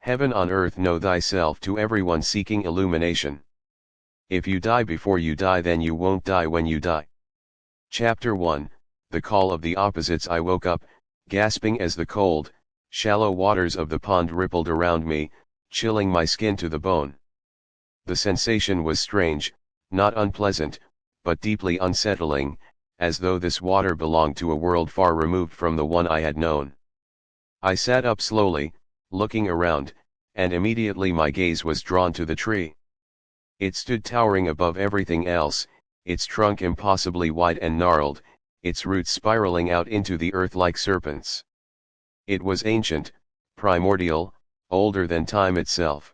Heaven on earth, know thyself to everyone seeking illumination. If you die before you die, then you won't die when you die. Chapter 1, The Call of the Opposites. I woke up, gasping as the cold, shallow waters of the pond rippled around me, chilling my skin to the bone. The sensation was strange, not unpleasant, but deeply unsettling, as though this water belonged to a world far removed from the one I had known. I sat up slowly, looking around, and immediately my gaze was drawn to the tree. It stood towering above everything else, its trunk impossibly wide and gnarled, its roots spiraling out into the earth like serpents. It was ancient, primordial, older than time itself.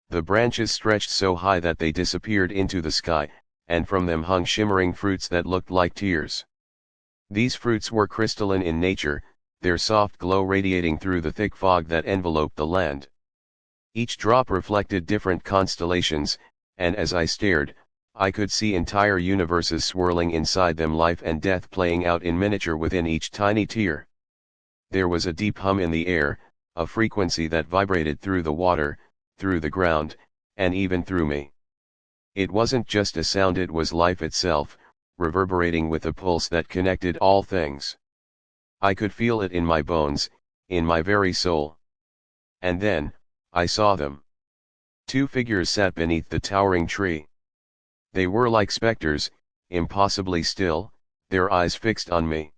The branches stretched so high that they disappeared into the sky, and from them hung shimmering fruits that looked like tears. These fruits were crystalline in nature, their soft glow radiating through the thick fog that enveloped the land. Each drop reflected different constellations, and as I stared, I could see entire universes swirling inside them, life and death playing out in miniature within each tiny tear. There was a deep hum in the air, a frequency that vibrated through the water, through the ground, and even through me. It wasn't just a sound, it was life itself, reverberating with a pulse that connected all things. I could feel it in my bones, in my very soul. And then, I saw them. Two figures sat beneath the towering tree. They were like specters, impossibly still, their eyes fixed on me.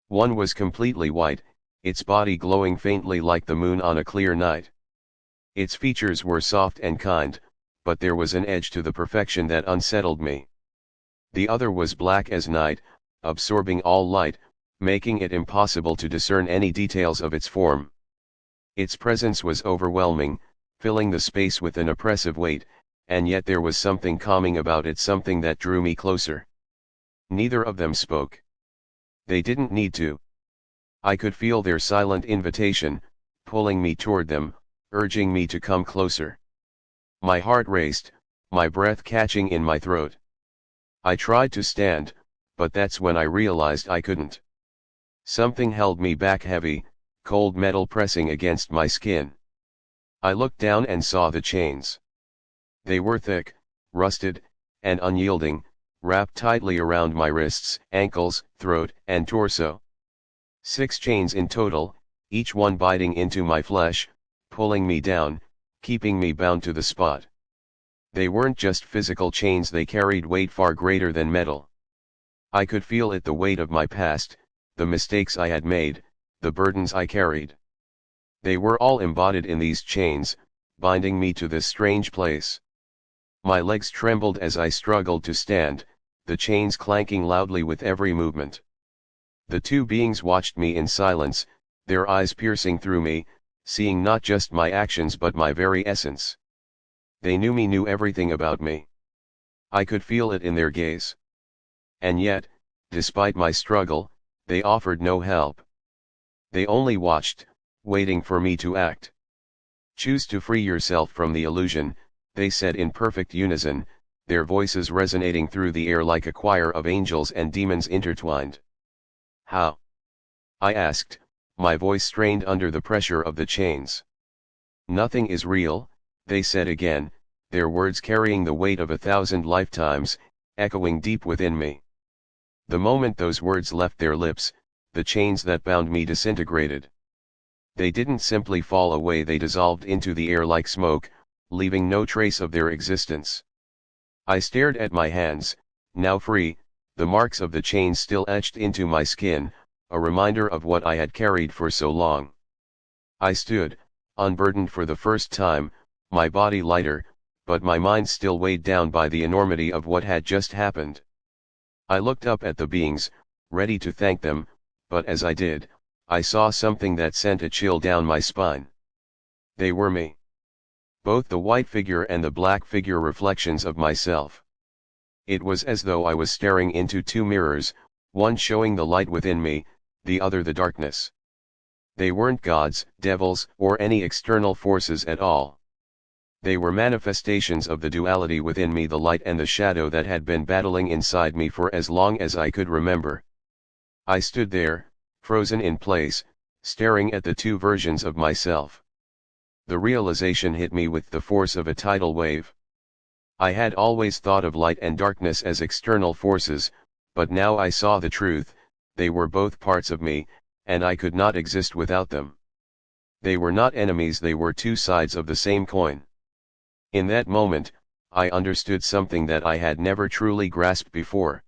One was completely white, its body glowing faintly like the moon on a clear night. Its features were soft and kind, but there was an edge to the perfection that unsettled me. The other was black as night, absorbing all light, making it impossible to discern any details of its form. Its presence was overwhelming, filling the space with an oppressive weight, and yet there was something calming about it, something that drew me closer. Neither of them spoke. They didn't need to. I could feel their silent invitation, pulling me toward them, urging me to come closer. My heart raced, my breath catching in my throat. I tried to stand, but that's when I realized I couldn't. Something held me back, heavy, cold metal pressing against my skin. I looked down and saw the chains. They were thick, rusted, and unyielding, wrapped tightly around my wrists, ankles, throat, and torso. 6 chains in total, each one biting into my flesh, pulling me down, keeping me bound to the spot. They weren't just physical chains, they carried weight far greater than metal. I could feel it, the weight of my past, the mistakes I had made, the burdens I carried. They were all embodied in these chains, binding me to this strange place. My legs trembled as I struggled to stand, the chains clanking loudly with every movement. The two beings watched me in silence, their eyes piercing through me, seeing not just my actions but my very essence. They knew everything about me. I could feel it in their gaze. And yet, despite my struggle, they offered no help. They only watched, waiting for me to act. Choose to free yourself from the illusion, they said in perfect unison, their voices resonating through the air like a choir of angels and demons intertwined. How? I asked, my voice strained under the pressure of the chains. Nothing is real, they said again, their words carrying the weight of 1,000 lifetimes, echoing deep within me. The moment those words left their lips, the chains that bound me disintegrated. They didn't simply fall away, they dissolved into the air like smoke, leaving no trace of their existence. I stared at my hands, now free, the marks of the chains still etched into my skin, a reminder of what I had carried for so long. I stood, unburdened for the first time, my body lighter, but my mind still weighed down by the enormity of what had just happened. I looked up at the beings, ready to thank them, but as I did, I saw something that sent a chill down my spine. They were me. Both the white figure and the black figure reflections of myself. It was as though I was staring into two mirrors, one showing the light within me, the other the darkness. They weren't gods, devils, or any external forces at all. They were manifestations of the duality within me, the light and the shadow that had been battling inside me for as long as I could remember. I stood there, frozen in place, staring at the two versions of myself. The realization hit me with the force of a tidal wave. I had always thought of light and darkness as external forces, but now I saw the truth. They were both parts of me, and I could not exist without them. They were not enemies, they were two sides of the same coin. In that moment, I understood something that I had never truly grasped before.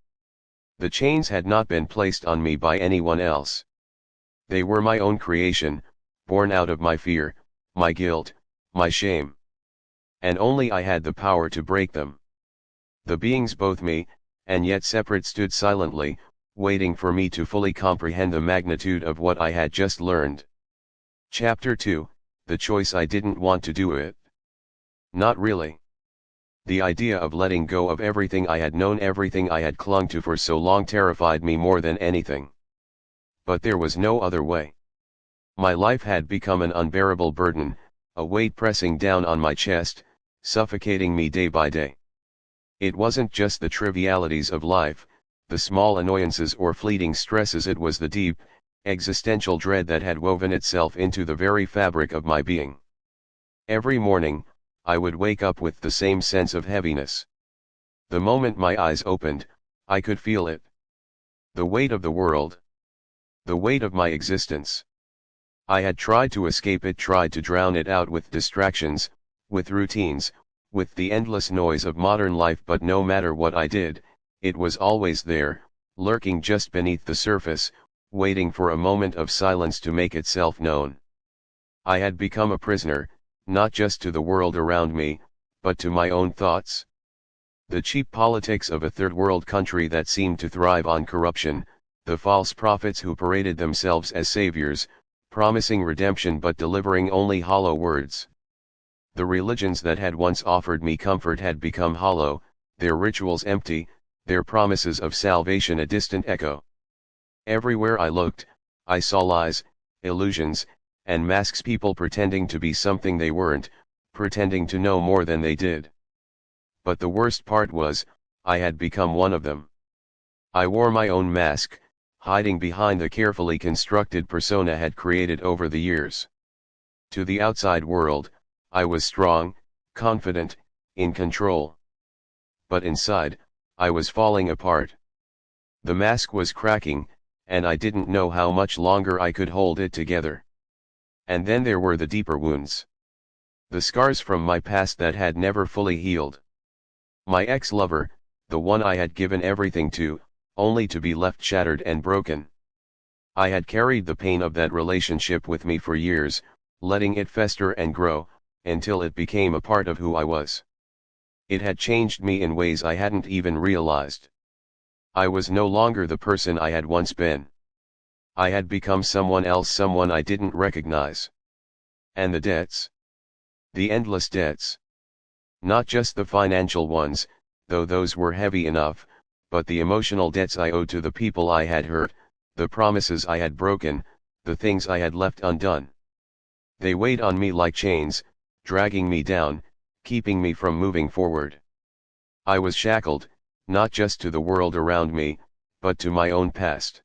The chains had not been placed on me by anyone else. They were my own creation, born out of my fear, my guilt, my shame. And only I had the power to break them. The beings both me, and yet separate stood silently, waiting for me to fully comprehend the magnitude of what I had just learned. Chapter 2, The Choice I Didn't Want to Do It. Not really. The idea of letting go of everything I had known, everything I had clung to for so long, terrified me more than anything. But there was no other way. My life had become an unbearable burden, a weight pressing down on my chest, suffocating me day by day. It wasn't just the trivialities of life, the small annoyances or fleeting stresses, it was the deep, existential dread that had woven itself into the very fabric of my being. Every morning, I would wake up with the same sense of heaviness. The moment my eyes opened, I could feel it. The weight of the world. The weight of my existence. I had tried to escape it, tried to drown it out with distractions, with routines, with the endless noise of modern life, but no matter what I did, it was always there, lurking just beneath the surface, waiting for a moment of silence to make itself known. I had become a prisoner, not just to the world around me, but to my own thoughts. The cheap politics of a third world country that seemed to thrive on corruption, the false prophets who paraded themselves as saviors, promising redemption but delivering only hollow words. The religions that had once offered me comfort had become hollow, their rituals empty, their promises of salvation a distant echo. Everywhere I looked, I saw lies, illusions, and masks, people pretending to be something they weren't, pretending to know more than they did. But the worst part was, I had become one of them. I wore my own mask, hiding behind the carefully constructed persona I had created over the years. To the outside world, I was strong, confident, in control. But inside, I was falling apart. The mask was cracking, and I didn't know how much longer I could hold it together. And then there were the deeper wounds. The scars from my past that had never fully healed. My ex-lover, the one I had given everything to, only to be left shattered and broken. I had carried the pain of that relationship with me for years, letting it fester and grow, until it became a part of who I was. It had changed me in ways I hadn't even realized. I was no longer the person I had once been. I had become someone else, someone I didn't recognize. And the debts? The endless debts. Not just the financial ones, though those were heavy enough, but the emotional debts I owed to the people I had hurt, the promises I had broken, the things I had left undone. They weighed on me like chains, dragging me down, keeping me from moving forward. I was shackled, not just to the world around me, but to my own past.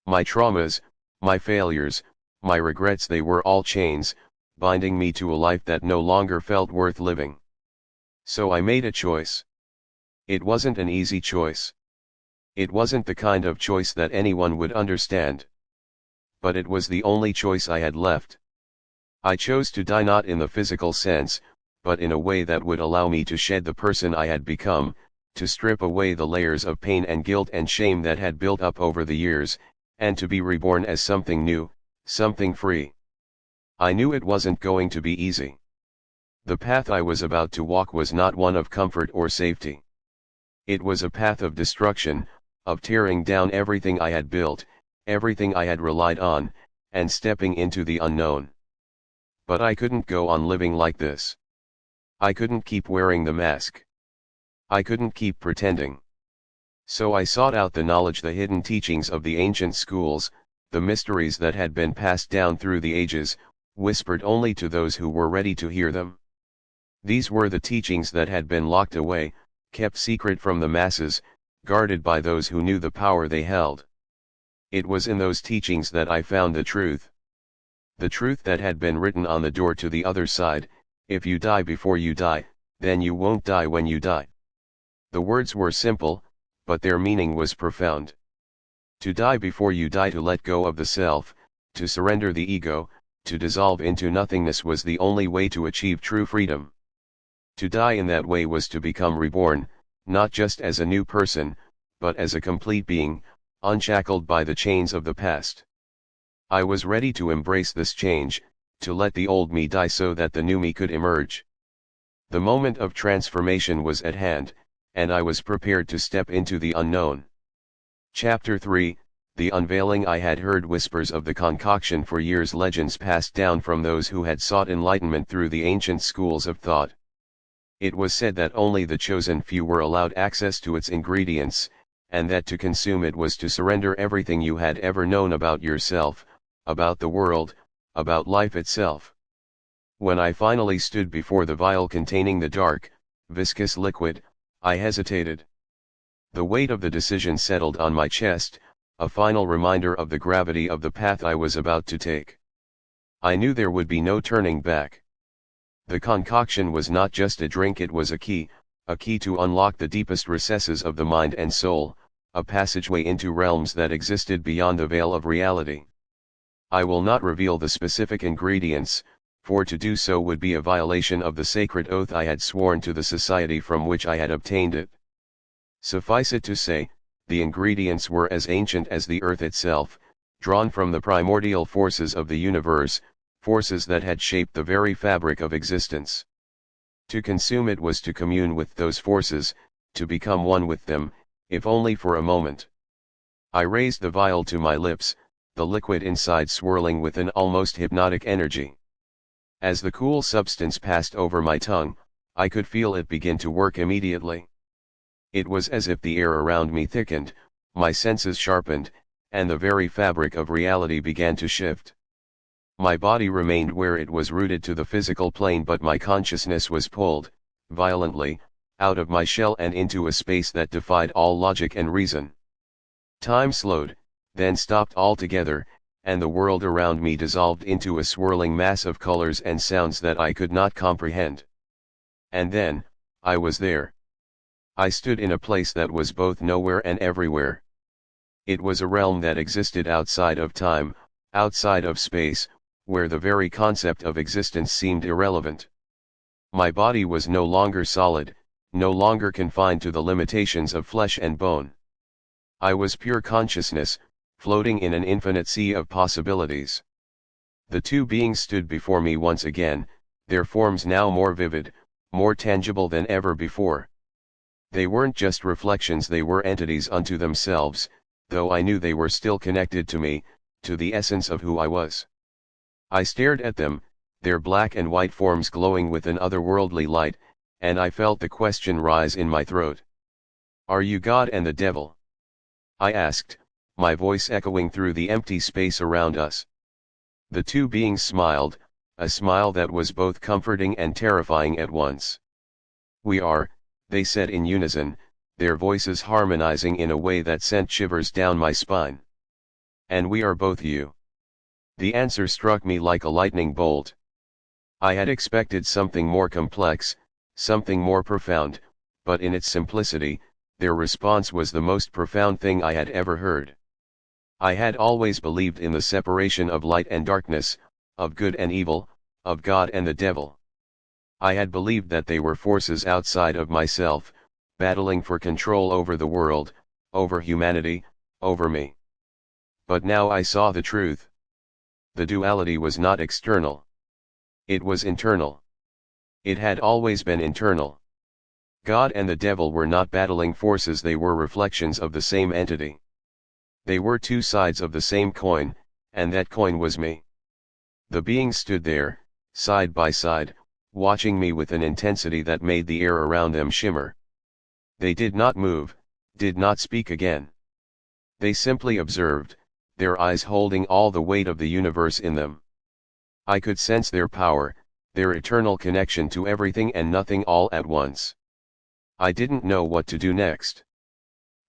My traumas, my failures, my regrets, they were all chains, binding me to a life that no longer felt worth living. So I made a choice. It wasn't an easy choice. It wasn't the kind of choice that anyone would understand. But it was the only choice I had left. I chose to die not in the physical sense, but in a way that would allow me to shed the person I had become, to strip away the layers of pain and guilt and shame that had built up over the years, and to be reborn as something new, something free. I knew it wasn't going to be easy. The path I was about to walk was not one of comfort or safety. It was a path of destruction, of tearing down everything I had built, everything I had relied on, and stepping into the unknown. But I couldn't go on living like this. I couldn't keep wearing the mask. I couldn't keep pretending. So I sought out the knowledge, the hidden teachings of the ancient schools, the mysteries that had been passed down through the ages, whispered only to those who were ready to hear them. These were the teachings that had been locked away, kept secret from the masses, guarded by those who knew the power they held. It was in those teachings that I found the truth. The truth that had been written on the door to the other side, if you die before you die, then you won't die when you die. The words were simple, but their meaning was profound. To die before you die, to let go of the self, to surrender the ego, to dissolve into nothingness was the only way to achieve true freedom. To die in that way was to become reborn, not just as a new person, but as a complete being, unshackled by the chains of the past. I was ready to embrace this change, to let the old me die so that the new me could emerge. The moment of transformation was at hand, and I was prepared to step into the unknown. Chapter 3, The Unveiling. I had heard whispers of the concoction for years, legends passed down from those who had sought enlightenment through the ancient schools of thought. It was said that only the chosen few were allowed access to its ingredients, and that to consume it was to surrender everything you had ever known about yourself, about the world, about life itself. When I finally stood before the vial containing the dark, viscous liquid, I hesitated. The weight of the decision settled on my chest, a final reminder of the gravity of the path I was about to take. I knew there would be no turning back. The concoction was not just a drink, it was a key to unlock the deepest recesses of the mind and soul, a passageway into realms that existed beyond the veil of reality. I will not reveal the specific ingredients, for to do so would be a violation of the sacred oath I had sworn to the society from which I had obtained it. Suffice it to say, the ingredients were as ancient as the earth itself, drawn from the primordial forces of the universe, forces that had shaped the very fabric of existence. To consume it was to commune with those forces, to become one with them, if only for a moment. I raised the vial to my lips, the liquid inside swirling with an almost hypnotic energy. As the cool substance passed over my tongue, I could feel it begin to work immediately. It was as if the air around me thickened, my senses sharpened, and the very fabric of reality began to shift. My body remained where it was rooted to the physical plane, but my consciousness was pulled, violently, out of my shell and into a space that defied all logic and reason. Time slowed, then stopped altogether, and the world around me dissolved into a swirling mass of colors and sounds that I could not comprehend. And then, I was there. I stood in a place that was both nowhere and everywhere. It was a realm that existed outside of time, outside of space, where the very concept of existence seemed irrelevant. My body was no longer solid, no longer confined to the limitations of flesh and bone. I was pure consciousness, floating in an infinite sea of possibilities. The two beings stood before me once again, their forms now more vivid, more tangible than ever before. They weren't just reflections, they were entities unto themselves, though I knew they were still connected to me, to the essence of who I was. I stared at them, their black and white forms glowing with an otherworldly light, and I felt the question rise in my throat. Are you God and the devil? I asked, my voice echoing through the empty space around us. The two beings smiled, a smile that was both comforting and terrifying at once. We are, they said in unison, their voices harmonizing in a way that sent shivers down my spine. And we are both you. The answer struck me like a lightning bolt. I had expected something more complex, something more profound, but in its simplicity, their response was the most profound thing I had ever heard. I had always believed in the separation of light and darkness, of good and evil, of God and the devil. I had believed that they were forces outside of myself, battling for control over the world, over humanity, over me. But now I saw the truth. The duality was not external. It was internal. It had always been internal. God and the devil were not battling forces, they were reflections of the same entity. They were two sides of the same coin, and that coin was me. The beings stood there, side by side, watching me with an intensity that made the air around them shimmer. They did not move, did not speak again. They simply observed, their eyes holding all the weight of the universe in them. I could sense their power, their eternal connection to everything and nothing all at once. I didn't know what to do next.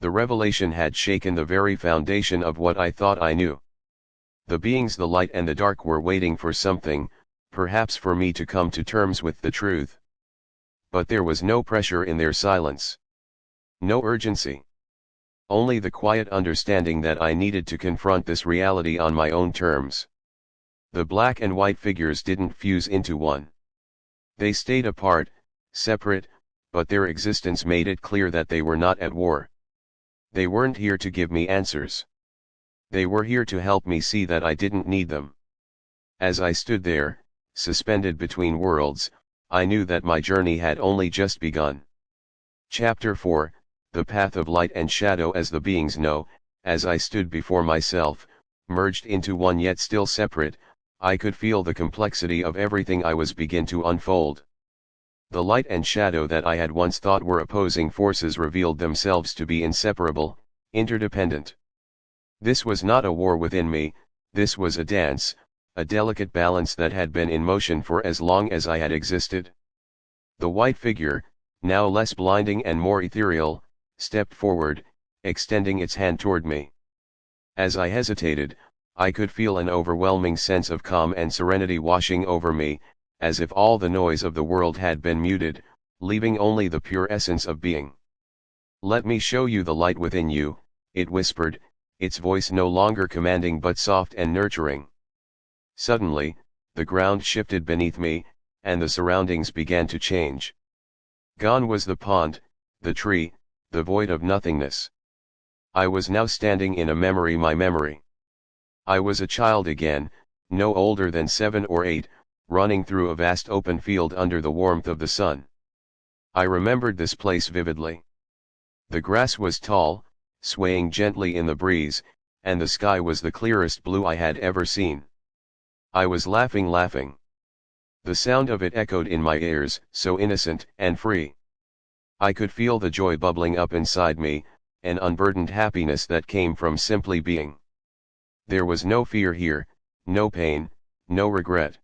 The revelation had shaken the very foundation of what I thought I knew. The beings the light and the dark were waiting for something, perhaps for me to come to terms with the truth. But there was no pressure in their silence. No urgency. Only the quiet understanding that I needed to confront this reality on my own terms. The black and white figures didn't fuse into one. They stayed apart, separate, but their existence made it clear that they were not at war. They weren't here to give me answers. They were here to help me see that I didn't need them. As I stood there, suspended between worlds, I knew that my journey had only just begun. Chapter 4, The Path of Light and Shadow. As the beings know, as I stood before myself, merged into one yet still separate, I could feel the complexity of everything I was begin to unfold. The light and shadow that I had once thought were opposing forces revealed themselves to be inseparable, interdependent. This was not a war within me, this was a dance, a delicate balance that had been in motion for as long as I had existed. The white figure, now less blinding and more ethereal, stepped forward, extending its hand toward me. As I hesitated, I could feel an overwhelming sense of calm and serenity washing over me, as if all the noise of the world had been muted, leaving only the pure essence of being. "Let me show you the light within you," it whispered, its voice no longer commanding but soft and nurturing. Suddenly, the ground shifted beneath me, and the surroundings began to change. Gone was the pond, the tree, the void of nothingness. I was now standing in a memory, my memory. I was a child again, no older than 7 or 8, running through a vast open field under the warmth of the sun. I remembered this place vividly. The grass was tall, swaying gently in the breeze, and the sky was the clearest blue I had ever seen. I was laughing. The sound of it echoed in my ears, so innocent and free. I could feel the joy bubbling up inside me, an unburdened happiness that came from simply being. There was no fear here, no pain, no regret.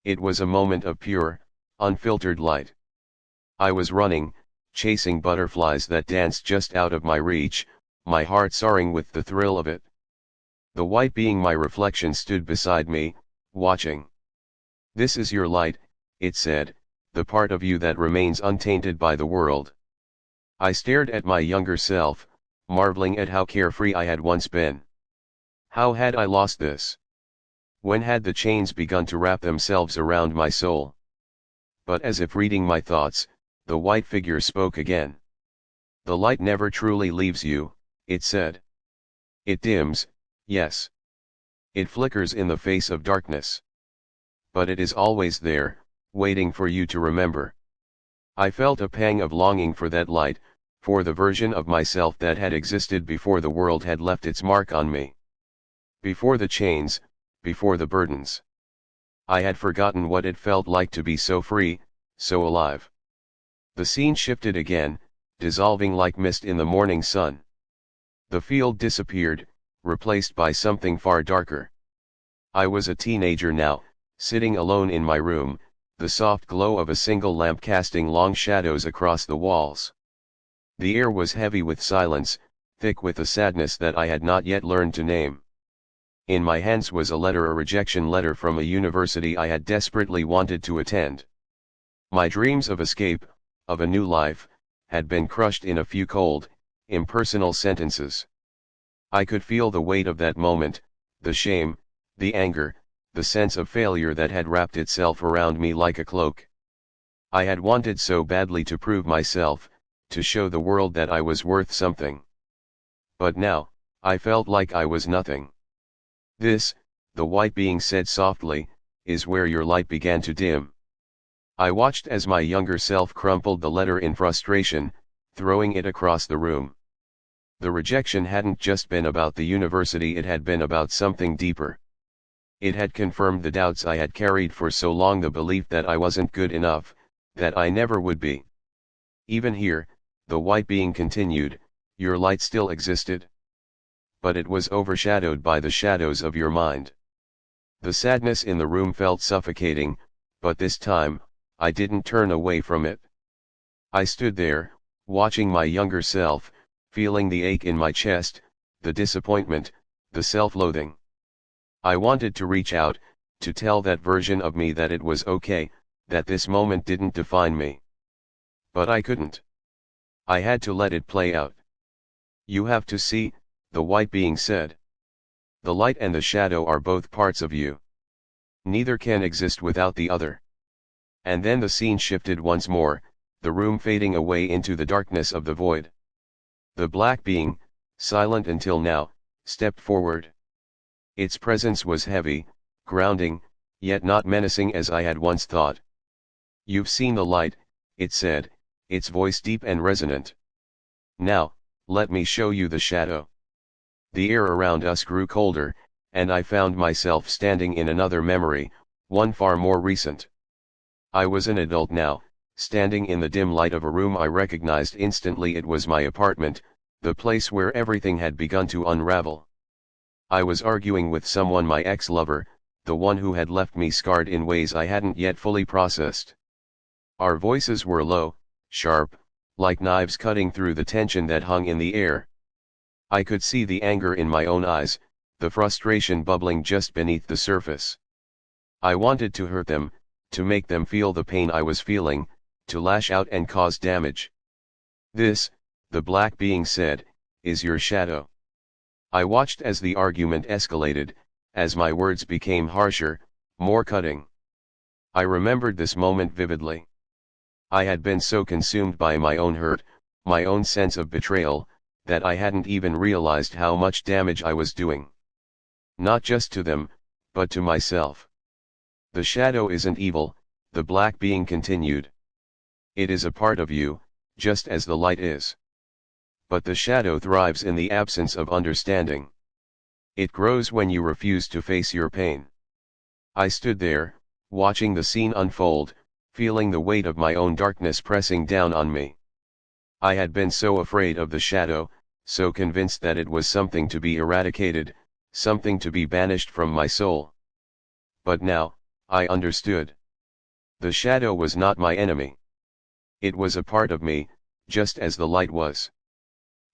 It was a moment of pure, unfiltered light. I was running, chasing butterflies that danced just out of my reach, my heart soaring with the thrill of it. The white being, my reflection, stood beside me, watching. "This is your light," it said, "the part of you that remains untainted by the world." I stared at my younger self, marveling at how carefree I had once been. How had I lost this? When had the chains begun to wrap themselves around my soul? But as if reading my thoughts, the white figure spoke again. "The light never truly leaves you," it said. "It dims, yes. It flickers in the face of darkness. But it is always there, waiting for you to remember." I felt a pang of longing for that light, for the version of myself that had existed before the world had left its mark on me. Before the chains, before the burdens. I had forgotten what it felt like to be so free, so alive. The scene shifted again, dissolving like mist in the morning sun. The field disappeared, replaced by something far darker. I was a teenager now, sitting alone in my room, the soft glow of a single lamp casting long shadows across the walls. The air was heavy with silence, thick with a sadness that I had not yet learned to name. In my hands was a letter, a rejection letter from a university I had desperately wanted to attend. My dreams of escape, of a new life, had been crushed in a few cold, impersonal sentences. I could feel the weight of that moment, the shame, the anger, the sense of failure that had wrapped itself around me like a cloak. I had wanted so badly to prove myself, to show the world that I was worth something. But now, I felt like I was nothing. "This," the white being said softly, "is where your light began to dim." I watched as my younger self crumpled the letter in frustration, throwing it across the room. The rejection hadn't just been about the university, it had been about something deeper. It had confirmed the doubts I had carried for so long, the belief that I wasn't good enough, that I never would be. "Even here," the white being continued, "your light still existed. But it was overshadowed by the shadows of your mind." The sadness in the room felt suffocating, but this time, I didn't turn away from it. I stood there, watching my younger self, feeling the ache in my chest, the disappointment, the self-loathing. I wanted to reach out, to tell that version of me that it was okay, that this moment didn't define me. But I couldn't. I had to let it play out. You have to see, the white being said. The light and the shadow are both parts of you. Neither can exist without the other. And then the scene shifted once more, the room fading away into the darkness of the void. The black being, silent until now, stepped forward. Its presence was heavy, grounding, yet not menacing as I had once thought. You've seen the light, it said, its voice deep and resonant. Now, let me show you the shadow. The air around us grew colder, and I found myself standing in another memory, one far more recent. I was an adult now, standing in the dim light of a room I recognized instantly. It was my apartment, the place where everything had begun to unravel. I was arguing with someone, my ex-lover, the one who had left me scarred in ways I hadn't yet fully processed. Our voices were low, sharp, like knives cutting through the tension that hung in the air. I could see the anger in my own eyes, the frustration bubbling just beneath the surface. I wanted to hurt them, to make them feel the pain I was feeling, to lash out and cause damage. This, the black being said, is your shadow. I watched as the argument escalated, as my words became harsher, more cutting. I remembered this moment vividly. I had been so consumed by my own hurt, my own sense of betrayal, that I hadn't even realized how much damage I was doing. Not just to them, but to myself. The shadow isn't evil, the black being continued. It is a part of you, just as the light is. But the shadow thrives in the absence of understanding. It grows when you refuse to face your pain. I stood there, watching the scene unfold, feeling the weight of my own darkness pressing down on me. I had been so afraid of the shadow, so convinced that it was something to be eradicated, something to be banished from my soul. But now, I understood. The shadow was not my enemy. It was a part of me, just as the light was.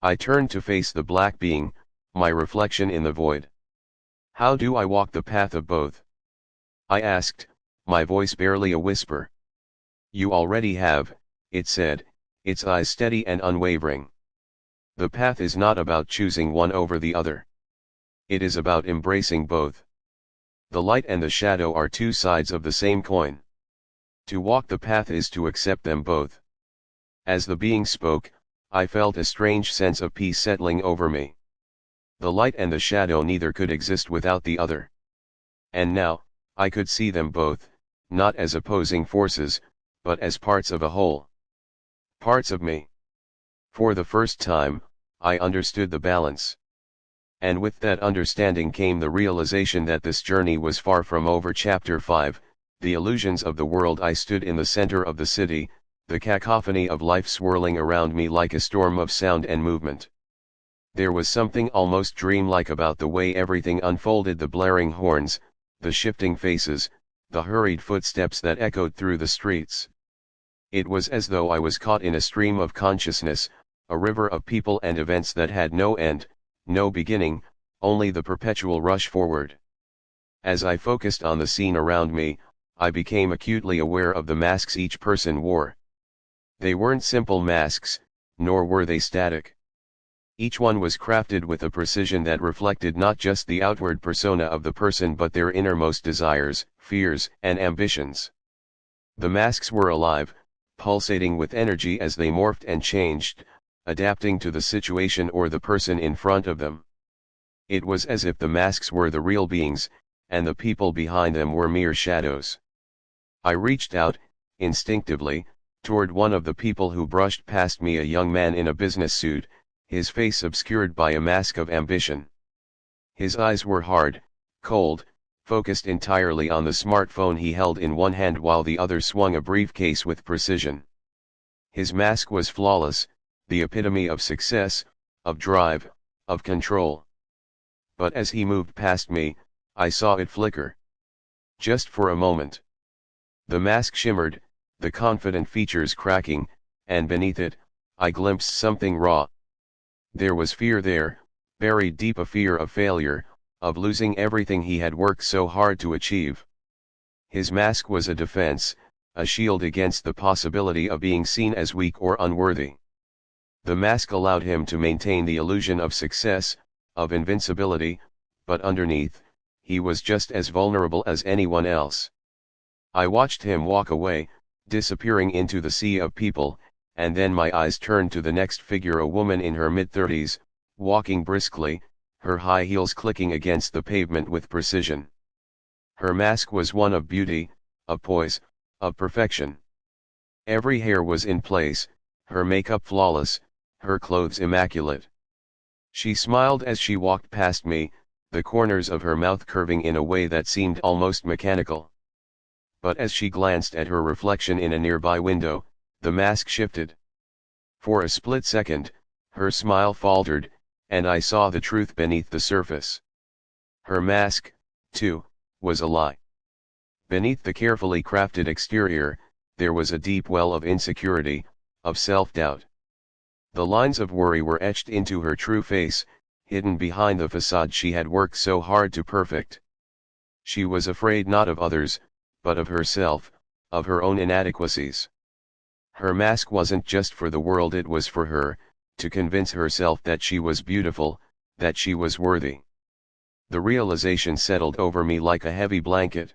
I turned to face the black being, my reflection in the void. How do I walk the path of both? I asked, my voice barely a whisper. You already have, it said, its eyes steady and unwavering. The path is not about choosing one over the other. It is about embracing both. The light and the shadow are two sides of the same coin. To walk the path is to accept them both. As the being spoke, I felt a strange sense of peace settling over me. The light and the shadow neither could exist without the other. And now, I could see them both, not as opposing forces, but as parts of a whole. Parts of me. For the first time, I understood the balance. And with that understanding came the realization that this journey was far from over. Chapter 5, The Illusions of the World. I stood in the center of the city, the cacophony of life swirling around me like a storm of sound and movement. There was something almost dreamlike about the way everything unfolded: the blaring horns, the shifting faces, the hurried footsteps that echoed through the streets. It was as though I was caught in a stream of consciousness, a river of people and events that had no end, no beginning, only the perpetual rush forward. As I focused on the scene around me, I became acutely aware of the masks each person wore. They weren't simple masks, nor were they static. Each one was crafted with a precision that reflected not just the outward persona of the person but their innermost desires, fears, and ambitions. The masks were alive, pulsating with energy as they morphed and changed, adapting to the situation or the person in front of them. It was as if the masks were the real beings, and the people behind them were mere shadows. I reached out, instinctively, toward one of the people who brushed past me, a young man in a business suit, his face obscured by a mask of ambition. His eyes were hard, cold, focused entirely on the smartphone he held in one hand while the other swung a briefcase with precision. His mask was flawless, the epitome of success, of drive, of control. But as he moved past me, I saw it flicker. Just for a moment. The mask shimmered, the confident features cracking, and beneath it, I glimpsed something raw. There was fear there, buried deep, a fear of failure, of losing everything he had worked so hard to achieve. His mask was a defense, a shield against the possibility of being seen as weak or unworthy. The mask allowed him to maintain the illusion of success, of invincibility, but underneath, he was just as vulnerable as anyone else. I watched him walk away, disappearing into the sea of people, and then my eyes turned to the next figure, a woman in her mid-30s, walking briskly, her high heels clicking against the pavement with precision. Her mask was one of beauty, of poise, of perfection. Every hair was in place, her makeup flawless, her clothes immaculate. She smiled as she walked past me, the corners of her mouth curving in a way that seemed almost mechanical. But as she glanced at her reflection in a nearby window, the mask shifted. For a split second, her smile faltered, and I saw the truth beneath the surface. Her mask, too, was a lie. Beneath the carefully crafted exterior, there was a deep well of insecurity, of self-doubt. The lines of worry were etched into her true face, hidden behind the facade she had worked so hard to perfect. She was afraid not of others, but of herself, of her own inadequacies. Her mask wasn't just for the world, it was for her, to convince herself that she was beautiful, that she was worthy. The realization settled over me like a heavy blanket.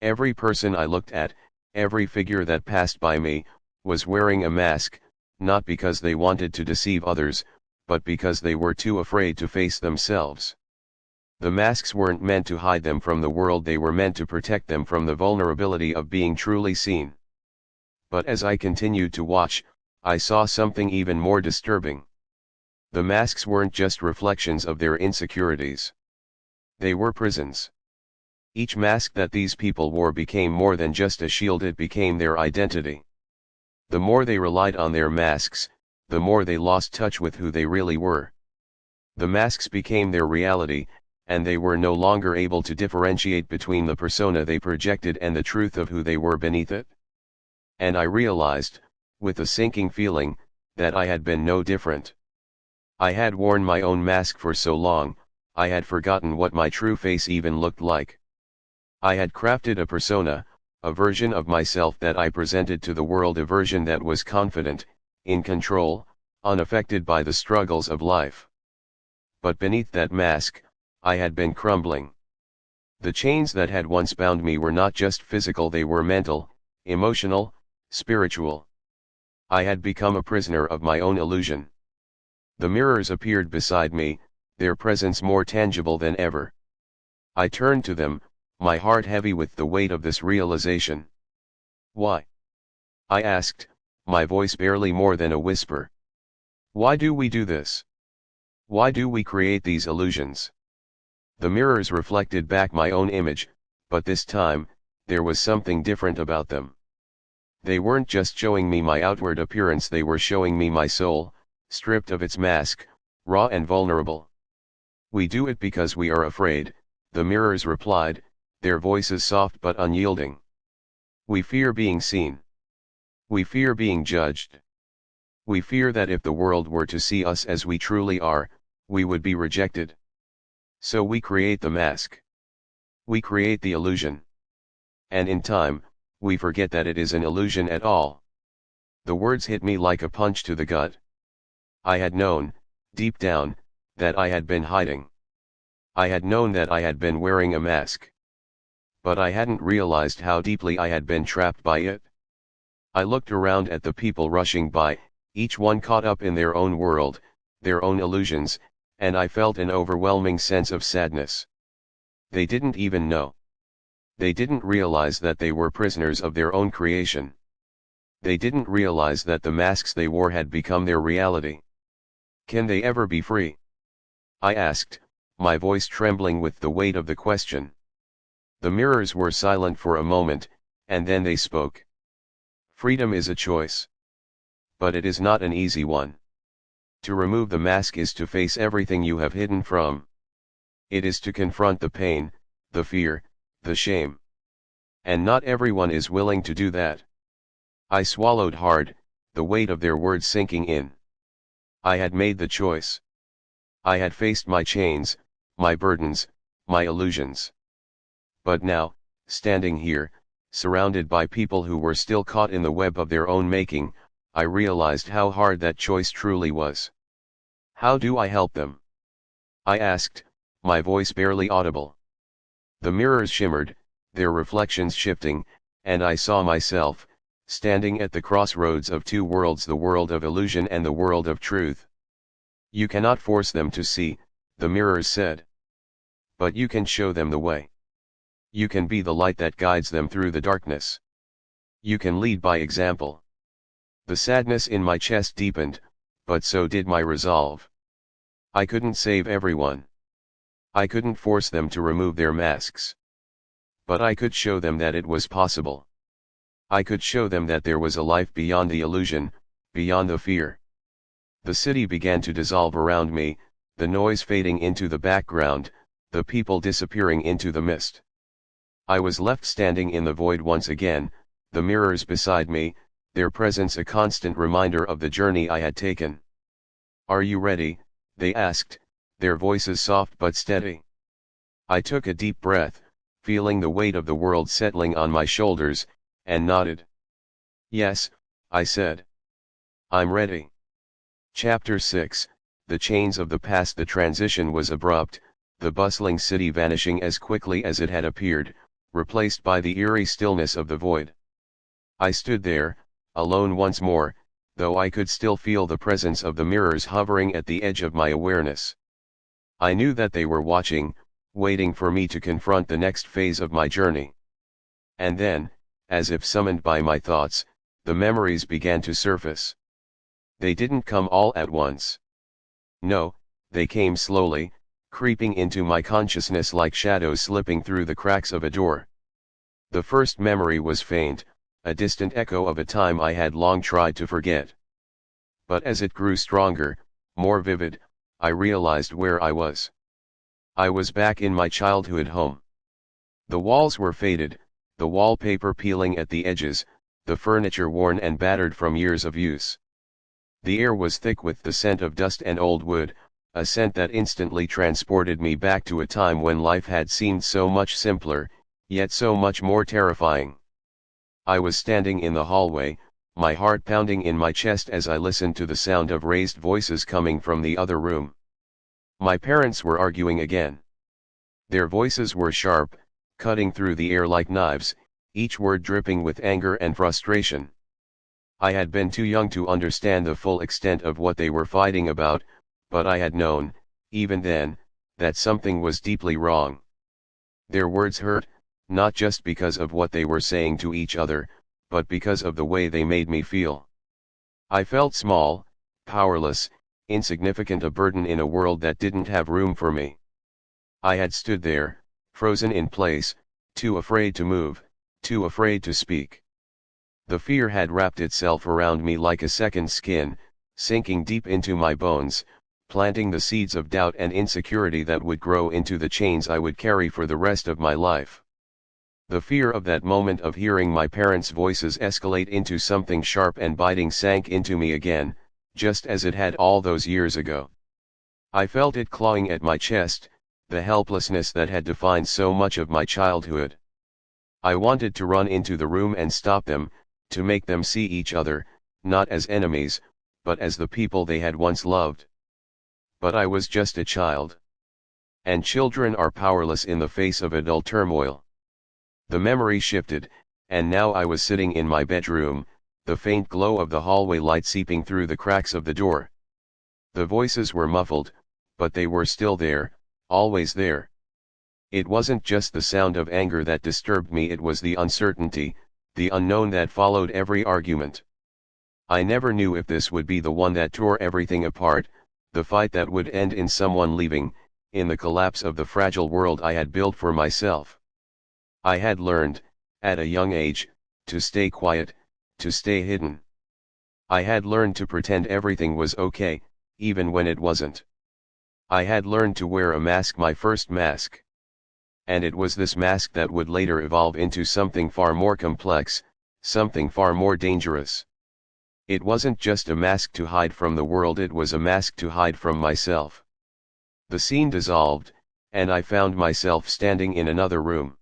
Every person I looked at, every figure that passed by me, was wearing a mask, not because they wanted to deceive others, but because they were too afraid to face themselves. The masks weren't meant to hide them from the world, they were meant to protect them from the vulnerability of being truly seen. But as I continued to watch, I saw something even more disturbing. The masks weren't just reflections of their insecurities. They were prisons. Each mask that these people wore became more than just a shield, it became their identity. The more they relied on their masks, the more they lost touch with who they really were. The masks became their reality, and they were no longer able to differentiate between the persona they projected and the truth of who they were beneath it. And I realized, with a sinking feeling, that I had been no different. I had worn my own mask for so long, I had forgotten what my true face even looked like. I had crafted a persona, a version of myself that I presented to the world, a version that was confident, in control, unaffected by the struggles of life. But beneath that mask, I had been crumbling. The chains that had once bound me were not just physical, they were mental, emotional, spiritual. I had become a prisoner of my own illusion. The mirrors appeared beside me, their presence more tangible than ever. I turned to them, my heart heavy with the weight of this realization. Why? I asked, my voice barely more than a whisper. Why do we do this? Why do we create these illusions? The mirrors reflected back my own image, but this time, there was something different about them. They weren't just showing me my outward appearance, they were showing me my soul, stripped of its mask, raw and vulnerable. We do it because we are afraid, the mirrors replied, their voices soft but unyielding. We fear being seen. We fear being judged. We fear that if the world were to see us as we truly are, we would be rejected. So we create the mask. We create the illusion. And in time, we forget that it is an illusion at all. The words hit me like a punch to the gut. I had known, deep down, that I had been hiding. I had known that I had been wearing a mask. But I hadn't realized how deeply I had been trapped by it. I looked around at the people rushing by, each one caught up in their own world, their own illusions, and I felt an overwhelming sense of sadness. They didn't even know. They didn't realize that they were prisoners of their own creation. They didn't realize that the masks they wore had become their reality. Can they ever be free? I asked, my voice trembling with the weight of the question. The mirrors were silent for a moment, and then they spoke. Freedom is a choice. But it is not an easy one. To remove the mask is to face everything you have hidden from. It is to confront the pain, the fear, the shame. And not everyone is willing to do that. I swallowed hard, the weight of their words sinking in. I had made the choice. I had faced my chains, my burdens, my illusions. But now, standing here, surrounded by people who were still caught in the web of their own making, I realized how hard that choice truly was. How do I help them? I asked, my voice barely audible. The mirrors shimmered, their reflections shifting, and I saw myself, standing at the crossroads of two worlds, the world of illusion and the world of truth. You cannot force them to see, the mirrors said. But you can show them the way. You can be the light that guides them through the darkness. You can lead by example. The sadness in my chest deepened, but so did my resolve. I couldn't save everyone. I couldn't force them to remove their masks. But I could show them that it was possible. I could show them that there was a life beyond the illusion, beyond the fear. The city began to dissolve around me, the noise fading into the background, the people disappearing into the mist. I was left standing in the void once again, the mirrors beside me, their presence a constant reminder of the journey I had taken. "Are you ready?" they asked, their voices soft but steady. I took a deep breath, feeling the weight of the world settling on my shoulders, and nodded. "Yes," I said. "I'm ready." Chapter 6, The Chains of the Past. The transition was abrupt, the bustling city vanishing as quickly as it had appeared, replaced by the eerie stillness of the void. I stood there, alone once more, though I could still feel the presence of the mirrors hovering at the edge of my awareness. I knew that they were watching, waiting for me to confront the next phase of my journey. And then, as if summoned by my thoughts, the memories began to surface. They didn't come all at once. No, they came slowly, creeping into my consciousness like shadows slipping through the cracks of a door. The first memory was faint, a distant echo of a time I had long tried to forget. But as it grew stronger, more vivid, I realized where I was. I was back in my childhood home. The walls were faded, the wallpaper peeling at the edges, the furniture worn and battered from years of use. The air was thick with the scent of dust and old wood, a scent that instantly transported me back to a time when life had seemed so much simpler, yet so much more terrifying. I was standing in the hallway, my heart pounding in my chest as I listened to the sound of raised voices coming from the other room. My parents were arguing again. Their voices were sharp, cutting through the air like knives, each word dripping with anger and frustration. I had been too young to understand the full extent of what they were fighting about, but I had known, even then, that something was deeply wrong. Their words hurt, not just because of what they were saying to each other, but because of the way they made me feel. I felt small, powerless, insignificant, a burden in a world that didn't have room for me. I had stood there, frozen in place, too afraid to move, too afraid to speak. The fear had wrapped itself around me like a second skin, sinking deep into my bones, planting the seeds of doubt and insecurity that would grow into the chains I would carry for the rest of my life. The fear of that moment of hearing my parents' voices escalate into something sharp and biting sank into me again, just as it had all those years ago. I felt it clawing at my chest, the helplessness that had defined so much of my childhood. I wanted to run into the room and stop them, to make them see each other, not as enemies, but as the people they had once loved. But I was just a child. And children are powerless in the face of adult turmoil. The memory shifted, and now I was sitting in my bedroom, the faint glow of the hallway light seeping through the cracks of the door. The voices were muffled, but they were still there, always there. It wasn't just the sound of anger that disturbed me, it was the uncertainty, the unknown that followed every argument. I never knew if this would be the one that tore everything apart, the fight that would end in someone leaving, in the collapse of the fragile world I had built for myself. I had learned, at a young age, to stay quiet, to stay hidden. I had learned to pretend everything was okay, even when it wasn't. I had learned to wear a mask, my first mask. And it was this mask that would later evolve into something far more complex, something far more dangerous. It wasn't just a mask to hide from the world, it was a mask to hide from myself. The scene dissolved, and I found myself standing in another room.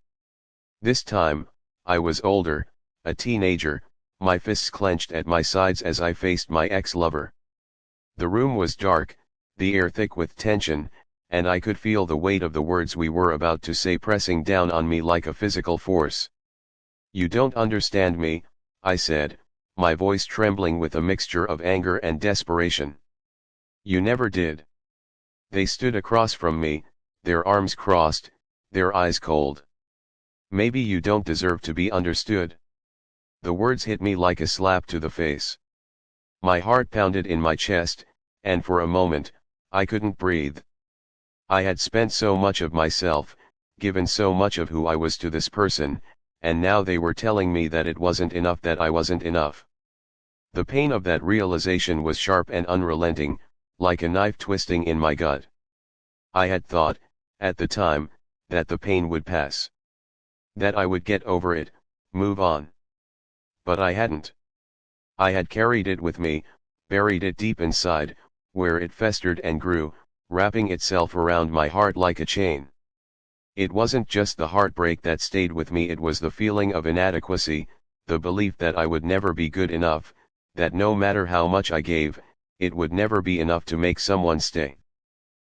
This time, I was older, a teenager, my fists clenched at my sides as I faced my ex-lover. The room was dark, the air thick with tension, and I could feel the weight of the words we were about to say pressing down on me like a physical force. "You don't understand me," I said, my voice trembling with a mixture of anger and desperation. "You never did." They stood across from me, their arms crossed, their eyes cold. "Maybe you don't deserve to be understood." The words hit me like a slap to the face. My heart pounded in my chest, and for a moment, I couldn't breathe. I had spent so much of myself, given so much of who I was to this person, and now they were telling me that it wasn't enough, that I wasn't enough. The pain of that realization was sharp and unrelenting, like a knife twisting in my gut. I had thought, at the time, that the pain would pass. That I would get over it, move on. But I hadn't. I had carried it with me, buried it deep inside, where it festered and grew, wrapping itself around my heart like a chain. It wasn't just the heartbreak that stayed with me, it was the feeling of inadequacy, the belief that I would never be good enough, that no matter how much I gave, it would never be enough to make someone stay.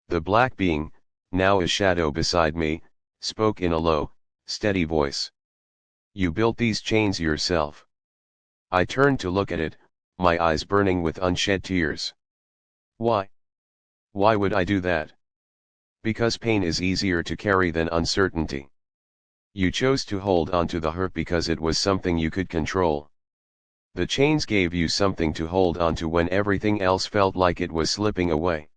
The black being, now a shadow beside me, spoke in a low, steady voice. "You built these chains yourself." I turned to look at it, my eyes burning with unshed tears. "Why? Why would I do that?" "Because pain is easier to carry than uncertainty. You chose to hold on to the hurt because it was something you could control. The chains gave you something to hold on to when everything else felt like it was slipping away."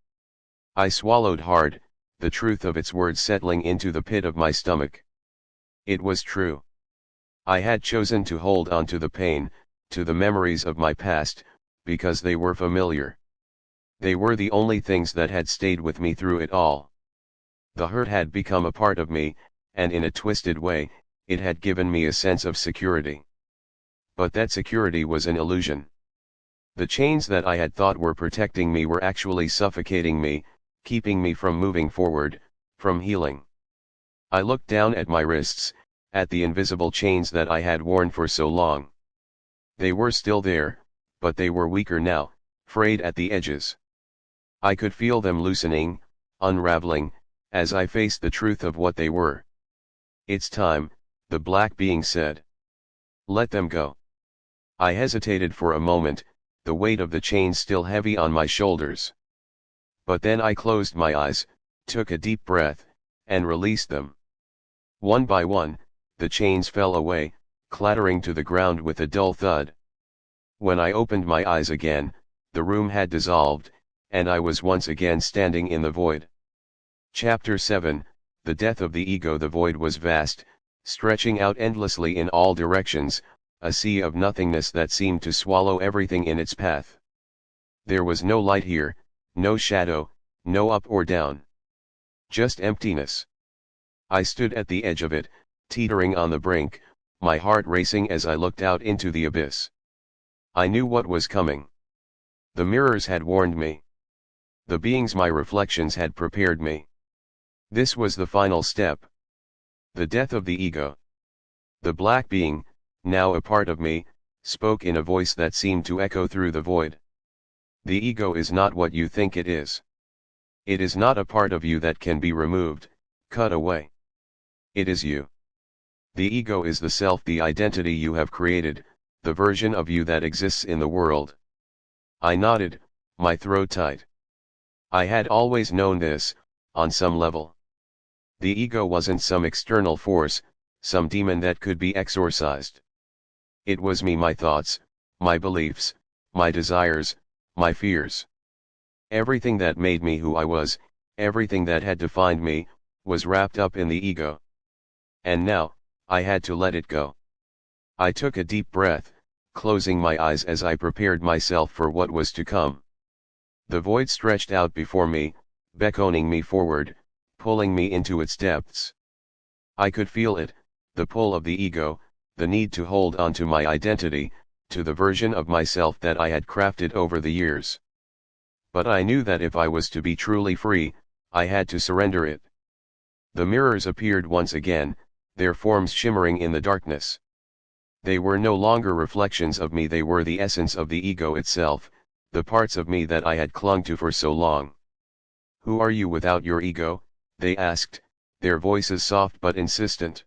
I swallowed hard, the truth of its words settling into the pit of my stomach. It was true. I had chosen to hold on to the pain, to the memories of my past, because they were familiar. They were the only things that had stayed with me through it all. The hurt had become a part of me, and in a twisted way, it had given me a sense of security. But that security was an illusion. The chains that I had thought were protecting me were actually suffocating me, keeping me from moving forward, from healing. I looked down at my wrists, at the invisible chains that I had worn for so long. They were still there, but they were weaker now, frayed at the edges. I could feel them loosening, unraveling, as I faced the truth of what they were. "It's time," the black being said. "Let them go." I hesitated for a moment, the weight of the chains still heavy on my shoulders. But then I closed my eyes, took a deep breath, and released them. One by one, the chains fell away, clattering to the ground with a dull thud. When I opened my eyes again, the room had dissolved, and I was once again standing in the void. Chapter 7, The Death of the Ego. The void was vast, stretching out endlessly in all directions, a sea of nothingness that seemed to swallow everything in its path. There was no light here, no shadow, no up or down. Just emptiness. I stood at the edge of it, teetering on the brink, my heart racing as I looked out into the abyss. I knew what was coming. The mirrors had warned me. The beings my reflections had prepared me. This was the final step. The death of the ego. The black being, now a part of me, spoke in a voice that seemed to echo through the void. The ego is not what you think it is. It is not a part of you that can be removed, cut away. It is you. The ego is the self, the identity you have created, the version of you that exists in the world. I nodded, my throat tight. I had always known this, on some level. The ego wasn't some external force, some demon that could be exorcised. It was me, my thoughts, my beliefs, my desires, my fears. Everything that made me who I was, everything that had defined me, was wrapped up in the ego. And now, I had to let it go. I took a deep breath, closing my eyes as I prepared myself for what was to come. The void stretched out before me, beckoning me forward, pulling me into its depths. I could feel it, the pull of the ego, the need to hold on to my identity, to the version of myself that I had crafted over the years. But I knew that if I was to be truly free, I had to surrender it. The mirrors appeared once again, their forms shimmering in the darkness. They were no longer reflections of me, they were the essence of the ego itself, the parts of me that I had clung to for so long. "Who are you without your ego?" they asked, their voices soft but insistent.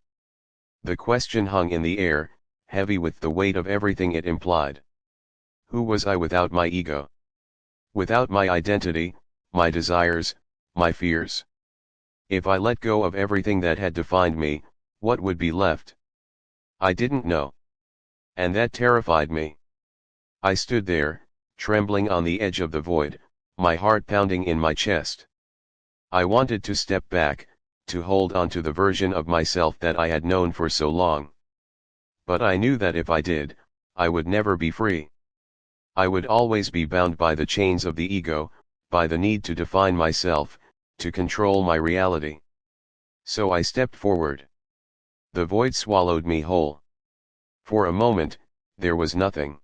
The question hung in the air, heavy with the weight of everything it implied. Who was I without my ego? Without my identity, my desires, my fears? If I let go of everything that had defined me, what would be left? I didn't know. And that terrified me. I stood there, trembling on the edge of the void, my heart pounding in my chest. I wanted to step back, to hold on to the version of myself that I had known for so long. But I knew that if I did, I would never be free. I would always be bound by the chains of the ego, by the need to define myself, to control my reality. So I stepped forward. The void swallowed me whole. For a moment, there was nothing.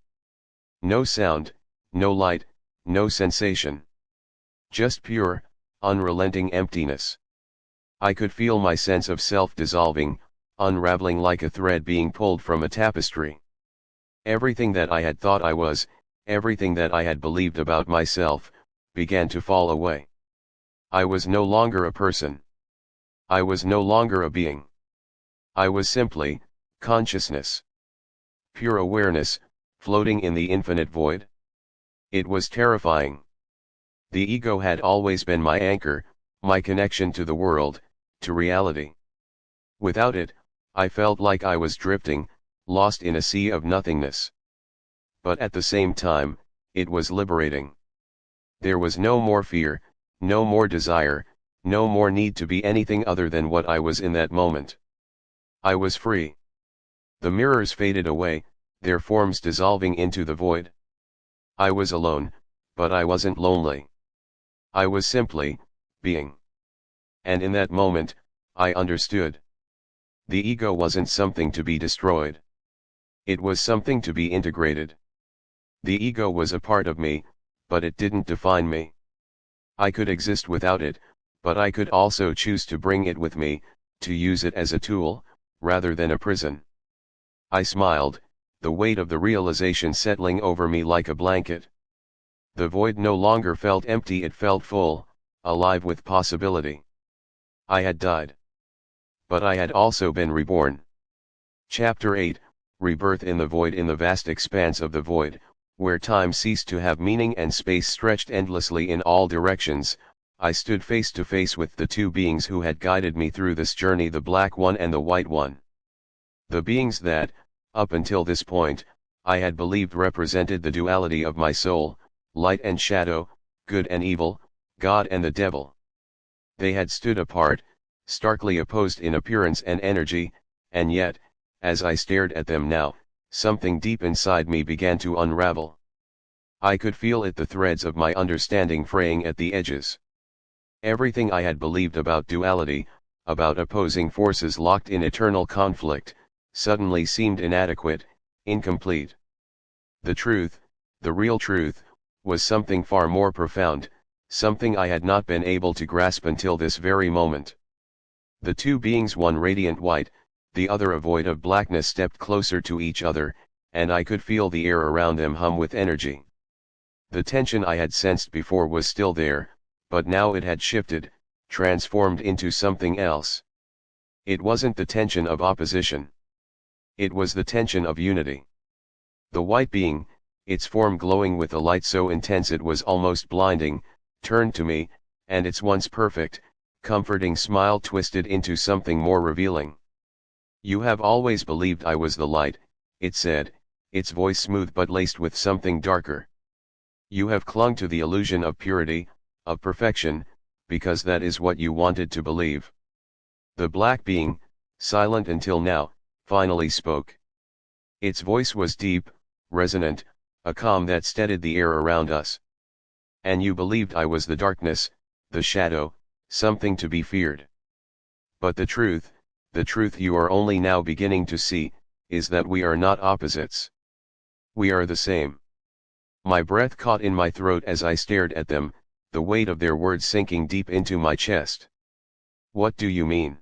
No sound, no light, no sensation. Just pure, unrelenting emptiness. I could feel my sense of self dissolving, unraveling like a thread being pulled from a tapestry. Everything that I had thought I was, everything that I had believed about myself, began to fall away. I was no longer a person. I was no longer a being. I was simply consciousness. Pure awareness, floating in the infinite void. It was terrifying. The ego had always been my anchor, my connection to the world, to reality. Without it, I felt like I was drifting, lost in a sea of nothingness. But at the same time, it was liberating. There was no more fear, no more desire, no more need to be anything other than what I was in that moment. I was free. The mirrors faded away, their forms dissolving into the void. I was alone, but I wasn't lonely. I was simply being. And in that moment, I understood. The ego wasn't something to be destroyed. It was something to be integrated. The ego was a part of me, but it didn't define me. I could exist without it, but I could also choose to bring it with me, to use it as a tool, rather than a prison. I smiled, the weight of the realization settling over me like a blanket. The void no longer felt empty, it felt full, alive with possibility. I had died. But I had also been reborn. Chapter 8, Rebirth in the Void. In the vast expanse of the void, where time ceased to have meaning and space stretched endlessly in all directions, I stood face to face with the two beings who had guided me through this journey, the black one and the white one. The beings that, up until this point, I had believed represented the duality of my soul, light and shadow, good and evil, God and the devil. They had stood apart, starkly opposed in appearance and energy, and yet, as I stared at them now, something deep inside me began to unravel. I could feel it, the threads of my understanding fraying at the edges. Everything I had believed about duality, about opposing forces locked in eternal conflict, suddenly seemed inadequate, incomplete. The truth, the real truth, was something far more profound, something I had not been able to grasp until this very moment. The two beings, one radiant white, the other a void of blackness, stepped closer to each other, and I could feel the air around them hum with energy. The tension I had sensed before was still there, but now it had shifted, transformed into something else. It wasn't the tension of opposition. It was the tension of unity. The white being, its form glowing with a light so intense it was almost blinding, turned to me, and its once perfect, comforting smile twisted into something more revealing. "You have always believed I was the light," it said, its voice smooth but laced with something darker. "You have clung to the illusion of purity, of perfection, because that is what you wanted to believe." The black being, silent until now, finally spoke. Its voice was deep, resonant, a calm that steadied the air around us. "And you believed I was the darkness, the shadow, something to be feared. But the truth you are only now beginning to see, is that we are not opposites. We are the same." My breath caught in my throat as I stared at them, the weight of their words sinking deep into my chest. What do you mean?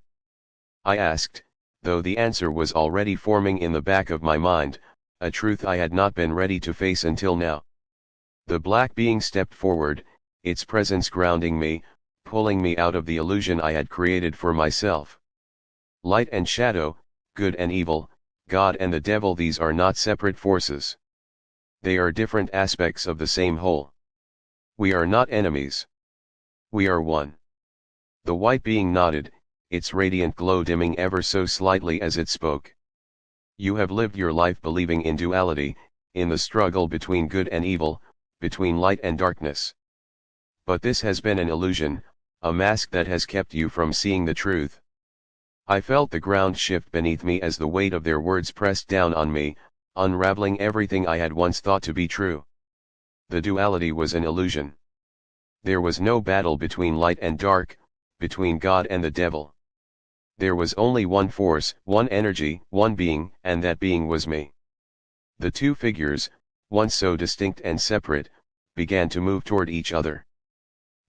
I asked, though the answer was already forming in the back of my mind, a truth I had not been ready to face until now. The black being stepped forward, its presence grounding me, pulling me out of the illusion I had created for myself. Light and shadow, good and evil, God and the devil, these are not separate forces. They are different aspects of the same whole. We are not enemies. We are one. The white being nodded, its radiant glow dimming ever so slightly as it spoke. You have lived your life believing in duality, in the struggle between good and evil, between light and darkness. But this has been an illusion, a mask that has kept you from seeing the truth. I felt the ground shift beneath me as the weight of their words pressed down on me, unraveling everything I had once thought to be true. The duality was an illusion. There was no battle between light and dark, between God and the devil. There was only one force, one energy, one being, and that being was me. The two figures, once so distinct and separate, began to move toward each other.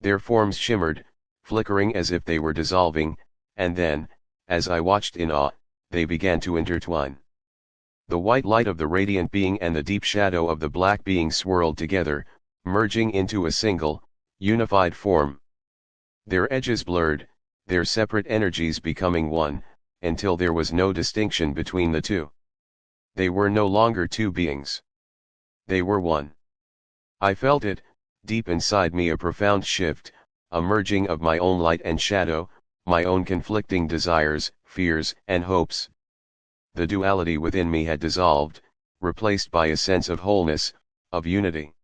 Their forms shimmered, flickering as if they were dissolving, and then, as I watched in awe, they began to intertwine. The white light of the radiant being and the deep shadow of the black being swirled together, merging into a single, unified form. Their edges blurred, their separate energies becoming one, until there was no distinction between the two. They were no longer two beings. They were one. I felt it, deep inside me, a profound shift, a merging of my own light and shadow, my own conflicting desires, fears, and hopes. The duality within me had dissolved, replaced by a sense of wholeness, of unity.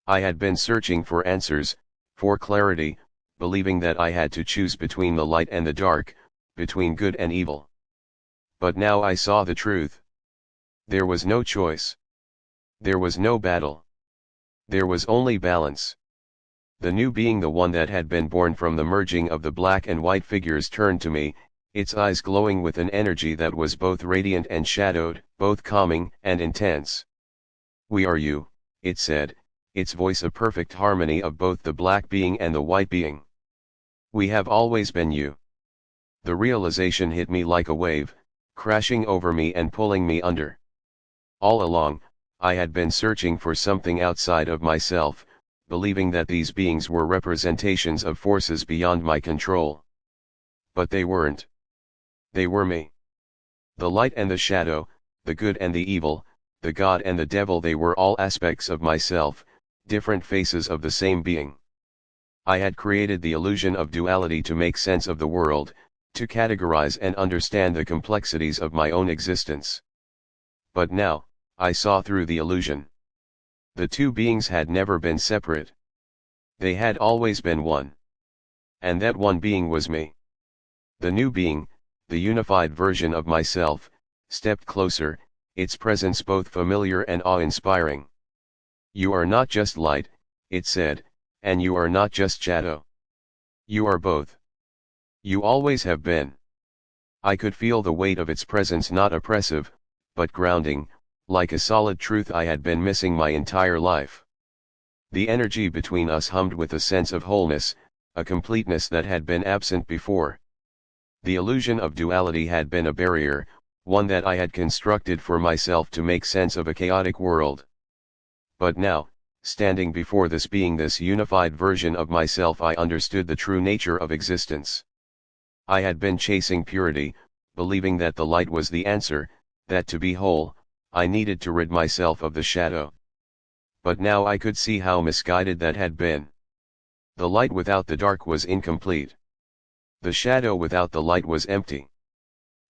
I had been searching for answers, for clarity, believing that I had to choose between the light and the dark, between good and evil. But now I saw the truth. There was no choice. There was no battle. There was only balance. The new being, the one that had been born from the merging of the black and white figures, turned to me, its eyes glowing with an energy that was both radiant and shadowed, both calming and intense. "We are you," it said, its voice a perfect harmony of both the black being and the white being. "We have always been you." The realization hit me like a wave, crashing over me and pulling me under. All along, I had been searching for something outside of myself, believing that these beings were representations of forces beyond my control. But they weren't. They were me. The light and the shadow, the good and the evil, the God and the devil, they were all aspects of myself, different faces of the same being. I had created the illusion of duality to make sense of the world, to categorize and understand the complexities of my own existence. But now, I saw through the illusion. The two beings had never been separate. They had always been one. And that one being was me. The new being, the unified version of myself, stepped closer, its presence both familiar and awe-inspiring. "You are not just light," it said, "and you are not just shadow. You are both. You always have been." I could feel the weight of its presence, not oppressive, but grounding, like a solid truth I had been missing my entire life. The energy between us hummed with a sense of wholeness, a completeness that had been absent before. The illusion of duality had been a barrier, one that I had constructed for myself to make sense of a chaotic world. But now, standing before this being, this unified version of myself, I understood the true nature of existence. I had been chasing purity, believing that the light was the answer, that to be whole, I needed to rid myself of the shadow. But now I could see how misguided that had been. The light without the dark was incomplete. The shadow without the light was empty.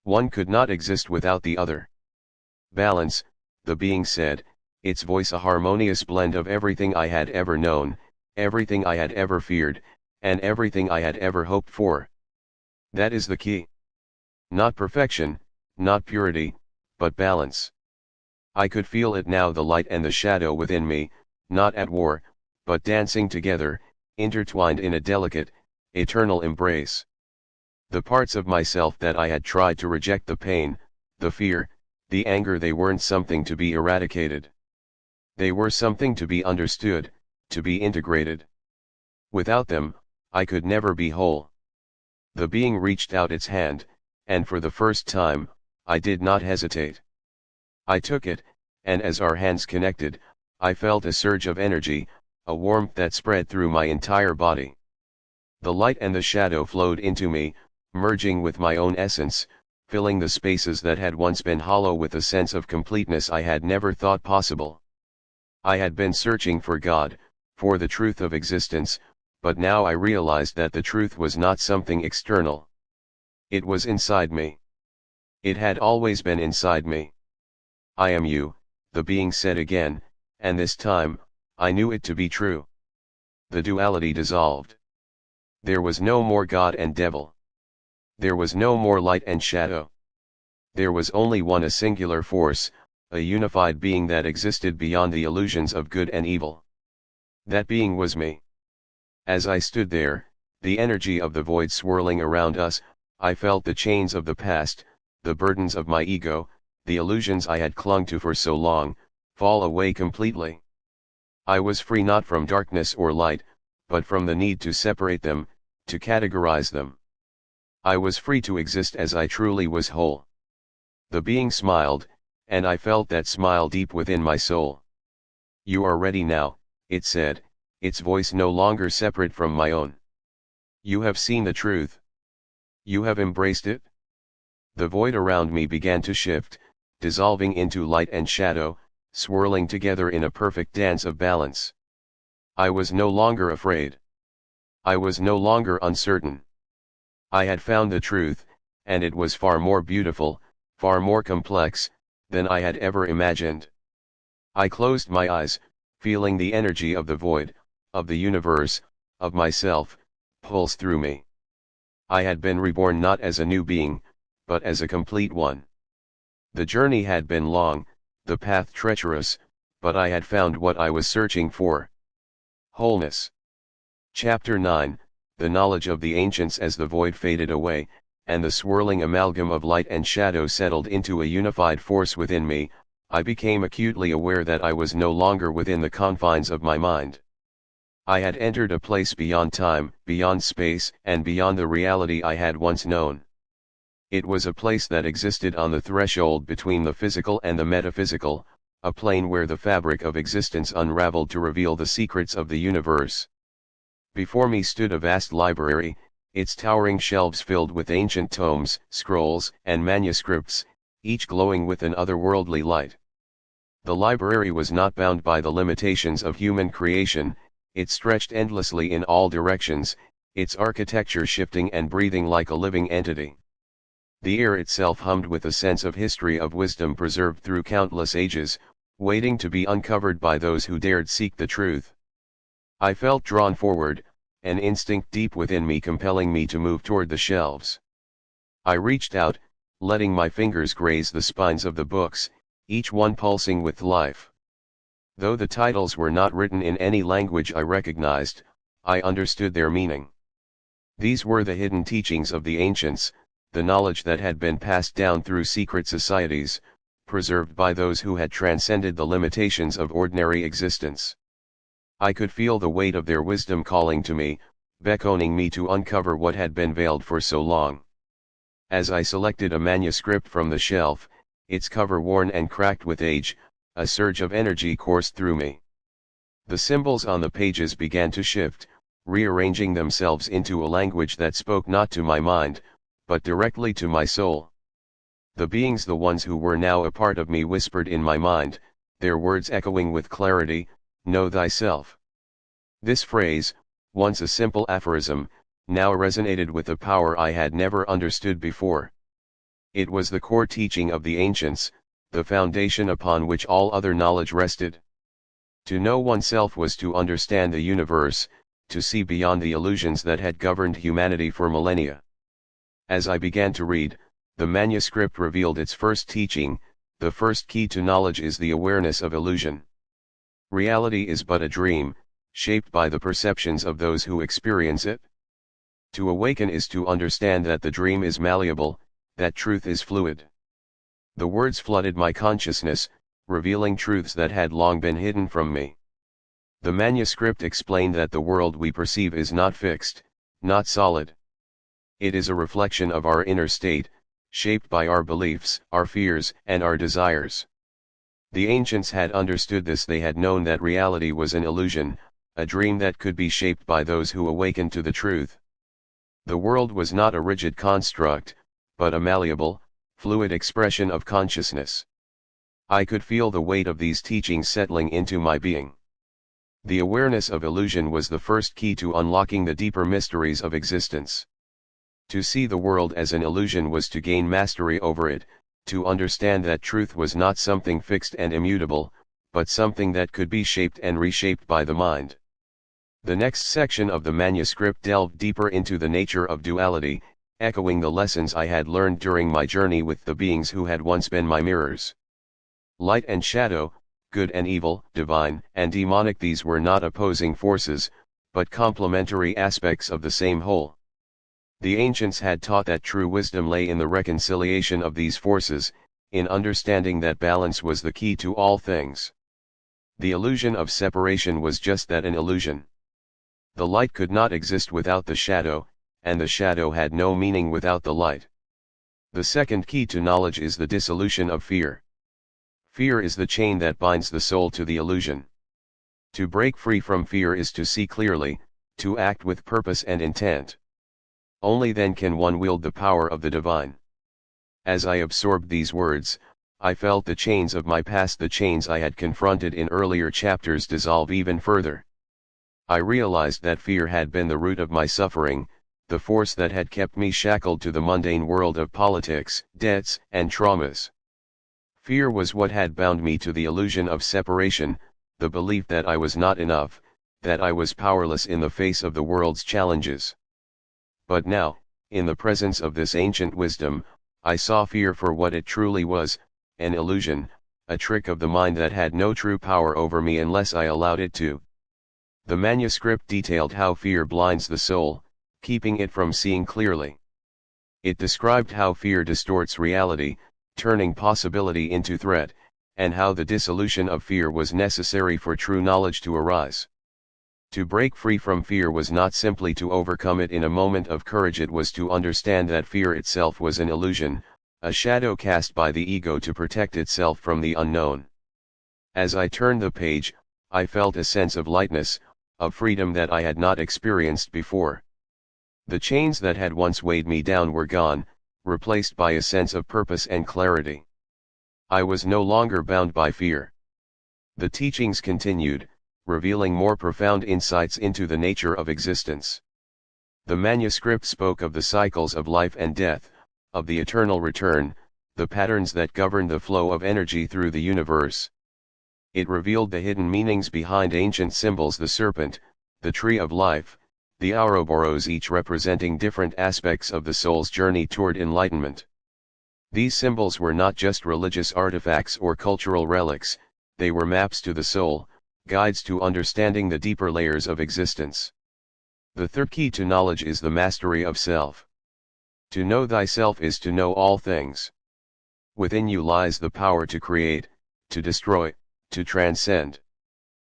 One could not exist without the other. "Balance," the being said, its voice a harmonious blend of everything I had ever known, everything I had ever feared, and everything I had ever hoped for. That is the key. Not perfection, not purity, but balance. I could feel it now, the light and the shadow within me, not at war, but dancing together, intertwined in a delicate, eternal embrace. The parts of myself that I had tried to reject, the pain, the fear, the anger, they weren't something to be eradicated. They were something to be understood, to be integrated. Without them, I could never be whole. The being reached out its hand, and for the first time, I did not hesitate. I took it, and as our hands connected, I felt a surge of energy, a warmth that spread through my entire body. The light and the shadow flowed into me, merging with my own essence, filling the spaces that had once been hollow with a sense of completeness I had never thought possible. I had been searching for God, for the truth of existence, but now I realized that the truth was not something external. It was inside me. It had always been inside me. I am you, the being said again, and this time, I knew it to be true. The duality dissolved. There was no more God and devil. There was no more light and shadow. There was only one, a singular force, a unified being that existed beyond the illusions of good and evil. That being was me. As I stood there, the energy of the void swirling around us, I felt the chains of the past, the burdens of my ego, the illusions I had clung to for so long, fall away completely. I was free not from darkness or light, but from the need to separate them, to categorize them. I was free to exist as I truly was whole. The being smiled, and I felt that smile deep within my soul. You are ready now, it said, its voice no longer separate from my own. You have seen the truth. You have embraced it. The void around me began to shift, dissolving into light and shadow, swirling together in a perfect dance of balance. I was no longer afraid. I was no longer uncertain. I had found the truth, and it was far more beautiful, far more complex, than I had ever imagined. I closed my eyes, feeling the energy of the void, of the universe, of myself, pulse through me. I had been reborn not as a new being, but as a complete one. The journey had been long, the path treacherous, but I had found what I was searching for. Wholeness. Chapter 9, The knowledge of the ancients. As the void faded away, and the swirling amalgam of light and shadow settled into a unified force within me, I became acutely aware that I was no longer within the confines of my mind. I had entered a place beyond time, beyond space, and beyond the reality I had once known. It was a place that existed on the threshold between the physical and the metaphysical, a plane where the fabric of existence unraveled to reveal the secrets of the universe. Before me stood a vast library, its towering shelves filled with ancient tomes, scrolls, and manuscripts, each glowing with an otherworldly light. The library was not bound by the limitations of human creation, it stretched endlessly in all directions, its architecture shifting and breathing like a living entity. The air itself hummed with a sense of history, of wisdom preserved through countless ages, waiting to be uncovered by those who dared seek the truth. I felt drawn forward, an instinct deep within me compelling me to move toward the shelves. I reached out, letting my fingers graze the spines of the books, each one pulsing with life. Though the titles were not written in any language I recognized, I understood their meaning. These were the hidden teachings of the ancients, the knowledge that had been passed down through secret societies, preserved by those who had transcended the limitations of ordinary existence. I could feel the weight of their wisdom calling to me, beckoning me to uncover what had been veiled for so long. As I selected a manuscript from the shelf, its cover worn and cracked with age, a surge of energy coursed through me. The symbols on the pages began to shift, rearranging themselves into a language that spoke not to my mind, but directly to my soul. The beings, the ones who were now a part of me, whispered in my mind, their words echoing with clarity, "Know thyself." This phrase, once a simple aphorism, now resonated with a power I had never understood before. It was the core teaching of the ancients, the foundation upon which all other knowledge rested. To know oneself was to understand the universe, to see beyond the illusions that had governed humanity for millennia. As I began to read, the manuscript revealed its first teaching: the first key to knowledge is the awareness of illusion. Reality is but a dream, shaped by the perceptions of those who experience it. To awaken is to understand that the dream is malleable, that truth is fluid. The words flooded my consciousness, revealing truths that had long been hidden from me. The manuscript explained that the world we perceive is not fixed, not solid. It is a reflection of our inner state, shaped by our beliefs, our fears, and our desires. The ancients had understood this. They had known that reality was an illusion, a dream that could be shaped by those who awakened to the truth. The world was not a rigid construct, but a malleable, fluid expression of consciousness. I could feel the weight of these teachings settling into my being. The awareness of illusion was the first key to unlocking the deeper mysteries of existence. To see the world as an illusion was to gain mastery over it, to understand that truth was not something fixed and immutable, but something that could be shaped and reshaped by the mind. The next section of the manuscript delved deeper into the nature of duality, echoing the lessons I had learned during my journey with the beings who had once been my mirrors. Light and shadow, good and evil, divine and demonic, these were not opposing forces, but complementary aspects of the same whole. The ancients had taught that true wisdom lay in the reconciliation of these forces, in understanding that balance was the key to all things. The illusion of separation was just that, an illusion. The light could not exist without the shadow, and the shadow had no meaning without the light. The second key to knowledge is the dissolution of fear. Fear is the chain that binds the soul to the illusion. To break free from fear is to see clearly, to act with purpose and intent. Only then can one wield the power of the divine. As I absorbed these words, I felt the chains of my past, the chains I had confronted in earlier chapters, dissolve even further. I realized that fear had been the root of my suffering, the force that had kept me shackled to the mundane world of politics, debts, and traumas. Fear was what had bound me to the illusion of separation, the belief that I was not enough, that I was powerless in the face of the world's challenges. But now, in the presence of this ancient wisdom, I saw fear for what it truly was, an illusion, a trick of the mind that had no true power over me unless I allowed it to. The manuscript detailed how fear blinds the soul, keeping it from seeing clearly. It described how fear distorts reality, turning possibility into threat, and how the dissolution of fear was necessary for true knowledge to arise. To break free from fear was not simply to overcome it in a moment of courage, it was to understand that fear itself was an illusion, a shadow cast by the ego to protect itself from the unknown. As I turned the page, I felt a sense of lightness, of freedom that I had not experienced before. The chains that had once weighed me down were gone, replaced by a sense of purpose and clarity. I was no longer bound by fear. The teachings continued, revealing more profound insights into the nature of existence. The manuscript spoke of the cycles of life and death, of the eternal return, the patterns that govern the flow of energy through the universe. It revealed the hidden meanings behind ancient symbols: the serpent, the tree of life, the Ouroboros, each representing different aspects of the soul's journey toward enlightenment. These symbols were not just religious artifacts or cultural relics, they were maps to the soul, guides to understanding the deeper layers of existence. The third key to knowledge is the mastery of self. To know thyself is to know all things. Within you lies the power to create, to destroy, to transcend.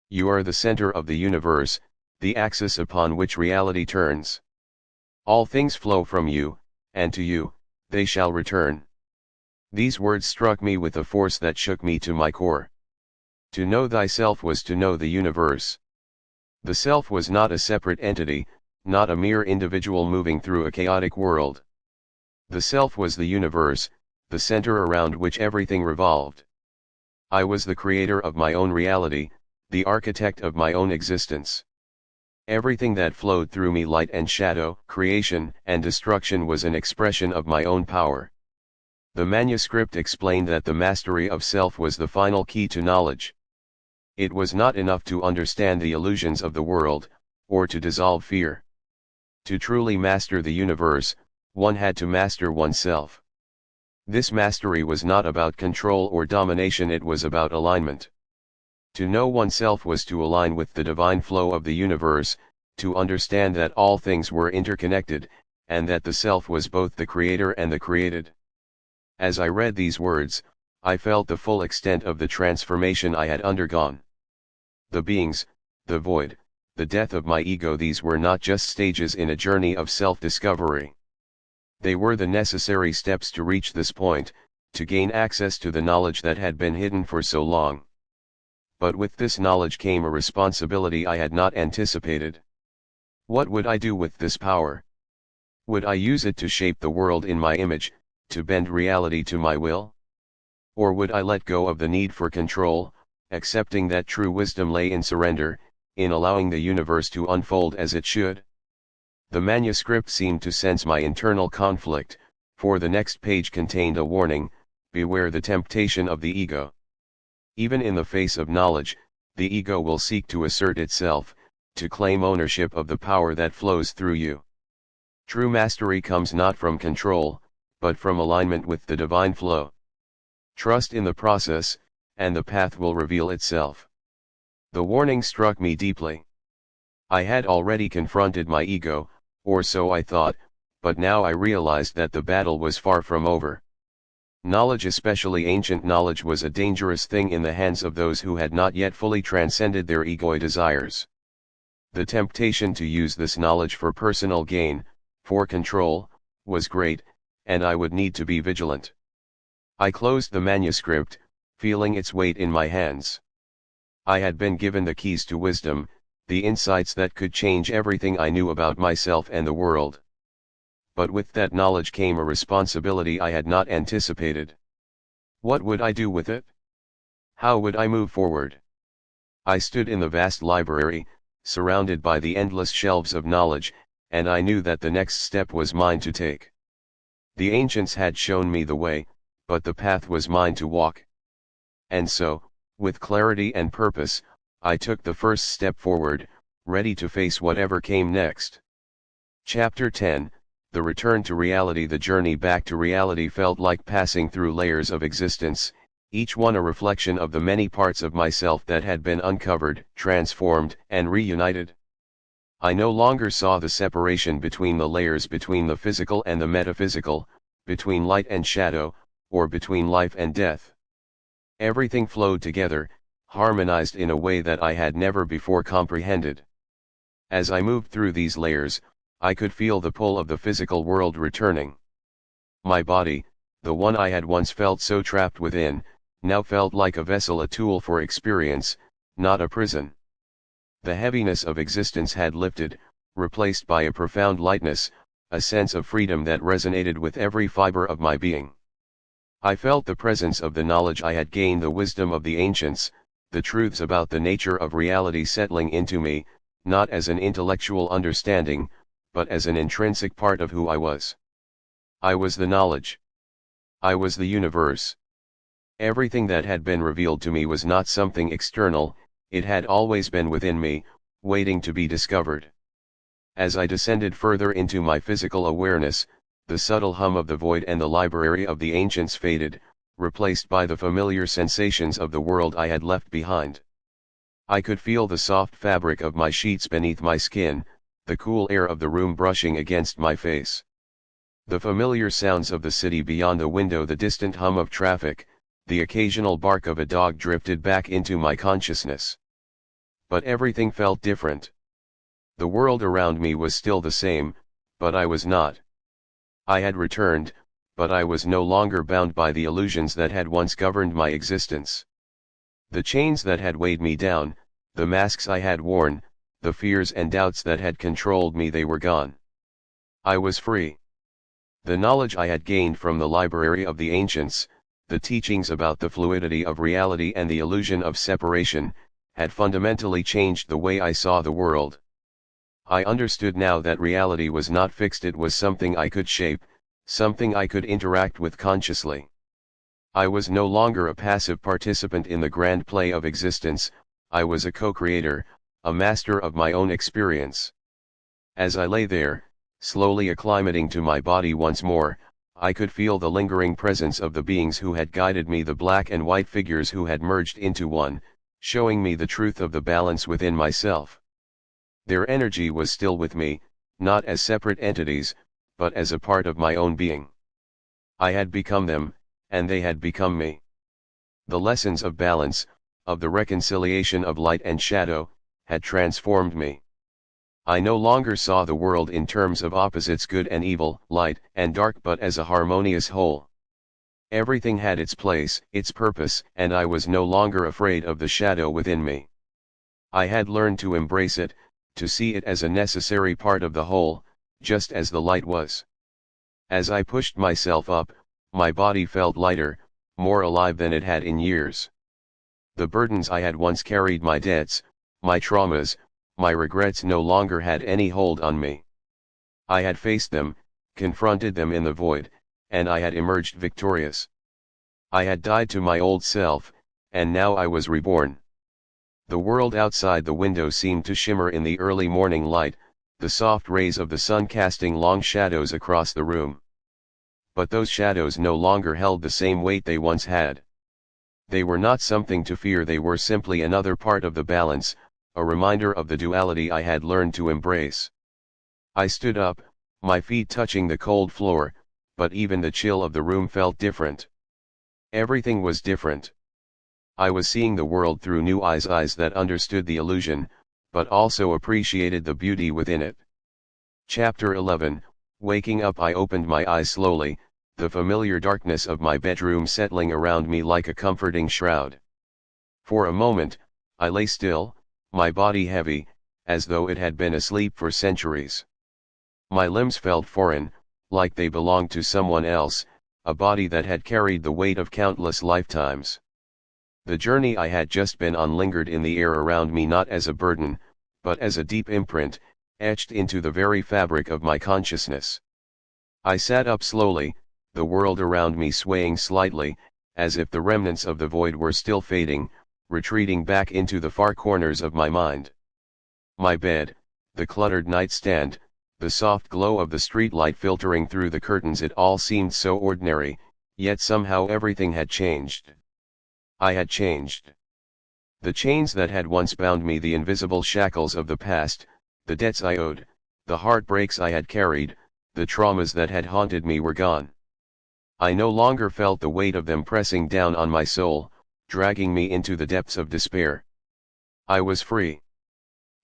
You are the center of the universe, the axis upon which reality turns. All things flow from you, and to you, they shall return. These words struck me with a force that shook me to my core. To know thyself was to know the universe. The self was not a separate entity, not a mere individual moving through a chaotic world. The self was the universe, the center around which everything revolved. I was the creator of my own reality, the architect of my own existence. Everything that flowed through me, light and shadow, creation and destruction, was an expression of my own power. The manuscript explained that the mastery of self was the final key to knowledge. It was not enough to understand the illusions of the world, or to dissolve fear. To truly master the universe, one had to master oneself. This mastery was not about control or domination, it was about alignment. To know oneself was to align with the divine flow of the universe, to understand that all things were interconnected, and that the self was both the creator and the created. As I read these words, I felt the full extent of the transformation I had undergone. The beings, the void, the death of my ego, these were not just stages in a journey of self-discovery. They were the necessary steps to reach this point, to gain access to the knowledge that had been hidden for so long. But with this knowledge came a responsibility I had not anticipated. What would I do with this power? Would I use it to shape the world in my image, to bend reality to my will? Or would I let go of the need for control, accepting that true wisdom lay in surrender, in allowing the universe to unfold as it should? The manuscript seemed to sense my internal conflict, for the next page contained a warning: beware the temptation of the ego. Even in the face of knowledge, the ego will seek to assert itself, to claim ownership of the power that flows through you. True mastery comes not from control, but from alignment with the divine flow. Trust in the process, and the path will reveal itself. The warning struck me deeply. I had already confronted my ego, or so I thought, but now I realized that the battle was far from over. Knowledge, especially ancient knowledge, was a dangerous thing in the hands of those who had not yet fully transcended their egoic desires. The temptation to use this knowledge for personal gain, for control, was great, and I would need to be vigilant. I closed the manuscript, feeling its weight in my hands. I had been given the keys to wisdom, the insights that could change everything I knew about myself and the world. But with that knowledge came a responsibility I had not anticipated. What would I do with it? How would I move forward? I stood in the vast library, surrounded by the endless shelves of knowledge, and I knew that the next step was mine to take. The ancients had shown me the way, but the path was mine to walk. And so, with clarity and purpose, I took the first step forward, ready to face whatever came next. Chapter 10, The Return to Reality. The journey back to reality felt like passing through layers of existence, each one a reflection of the many parts of myself that had been uncovered, transformed, and reunited. I no longer saw the separation between the layers, between the physical and the metaphysical, between light and shadow, or between life and death. Everything flowed together, harmonized in a way that I had never before comprehended. As I moved through these layers, I could feel the pull of the physical world returning. My body, the one I had once felt so trapped within, now felt like a vessel, a tool for experience, not a prison. The heaviness of existence had lifted, replaced by a profound lightness, a sense of freedom that resonated with every fiber of my being. I felt the presence of the knowledge I had gained, the wisdom of the ancients, the truths about the nature of reality settling into me, not as an intellectual understanding, but as an intrinsic part of who I was. I was the knowledge. I was the universe. Everything that had been revealed to me was not something external, it had always been within me, waiting to be discovered. As I descended further into my physical awareness, the subtle hum of the void and the library of the ancients faded, replaced by the familiar sensations of the world I had left behind. I could feel the soft fabric of my sheets beneath my skin, the cool air of the room brushing against my face. The familiar sounds of the city beyond the window, the distant hum of traffic, the occasional bark of a dog drifted back into my consciousness. But everything felt different. The world around me was still the same, but I was not. I had returned, but I was no longer bound by the illusions that had once governed my existence. The chains that had weighed me down, the masks I had worn, the fears and doubts that had controlled me, they were gone. I was free. The knowledge I had gained from the library of the ancients, the teachings about the fluidity of reality and the illusion of separation, had fundamentally changed the way I saw the world. I understood now that reality was not fixed, it was something I could shape, something I could interact with consciously. I was no longer a passive participant in the grand play of existence, I was a co-creator, a master of my own experience. As I lay there, slowly acclimating to my body once more, I could feel the lingering presence of the beings who had guided me, the black and white figures who had merged into one, showing me the truth of the balance within myself. Their energy was still with me, not as separate entities, but as a part of my own being. I had become them, and they had become me. The lessons of balance, of the reconciliation of light and shadow, had transformed me. I no longer saw the world in terms of opposites good and evil, light and dark, but as a harmonious whole. Everything had its place, its purpose, and I was no longer afraid of the shadow within me. I had learned to embrace it, to see it as a necessary part of the whole, just as the light was. As I pushed myself up, my body felt lighter, more alive than it had in years. The burdens I had once carried, my debts, my traumas, my regrets, no longer had any hold on me. I had faced them, confronted them in the void, and I had emerged victorious. I had died to my old self, and now I was reborn. The world outside the window seemed to shimmer in the early morning light, the soft rays of the sun casting long shadows across the room. But those shadows no longer held the same weight they once had. They were not something to fear, they were simply another part of the balance, a reminder of the duality I had learned to embrace. I stood up, my feet touching the cold floor, but even the chill of the room felt different. Everything was different. I was seeing the world through new eyes that understood the illusion, but also appreciated the beauty within it. Chapter 11, Waking up. I opened my eyes slowly, the familiar darkness of my bedroom settling around me like a comforting shroud. For a moment, I lay still, my body heavy, as though it had been asleep for centuries. My limbs felt foreign, like they belonged to someone else, a body that had carried the weight of countless lifetimes. The journey I had just been on lingered in the air around me, not as a burden, but as a deep imprint, etched into the very fabric of my consciousness. I sat up slowly, the world around me swaying slightly, as if the remnants of the void were still fading, retreating back into the far corners of my mind. My bed, the cluttered nightstand, the soft glow of the streetlight filtering through the curtains, it all seemed so ordinary, yet somehow everything had changed. I had changed. The chains that had once bound me, the invisible shackles of the past, the debts I owed, the heartbreaks I had carried, the traumas that had haunted me were gone. I no longer felt the weight of them pressing down on my soul, dragging me into the depths of despair. I was free.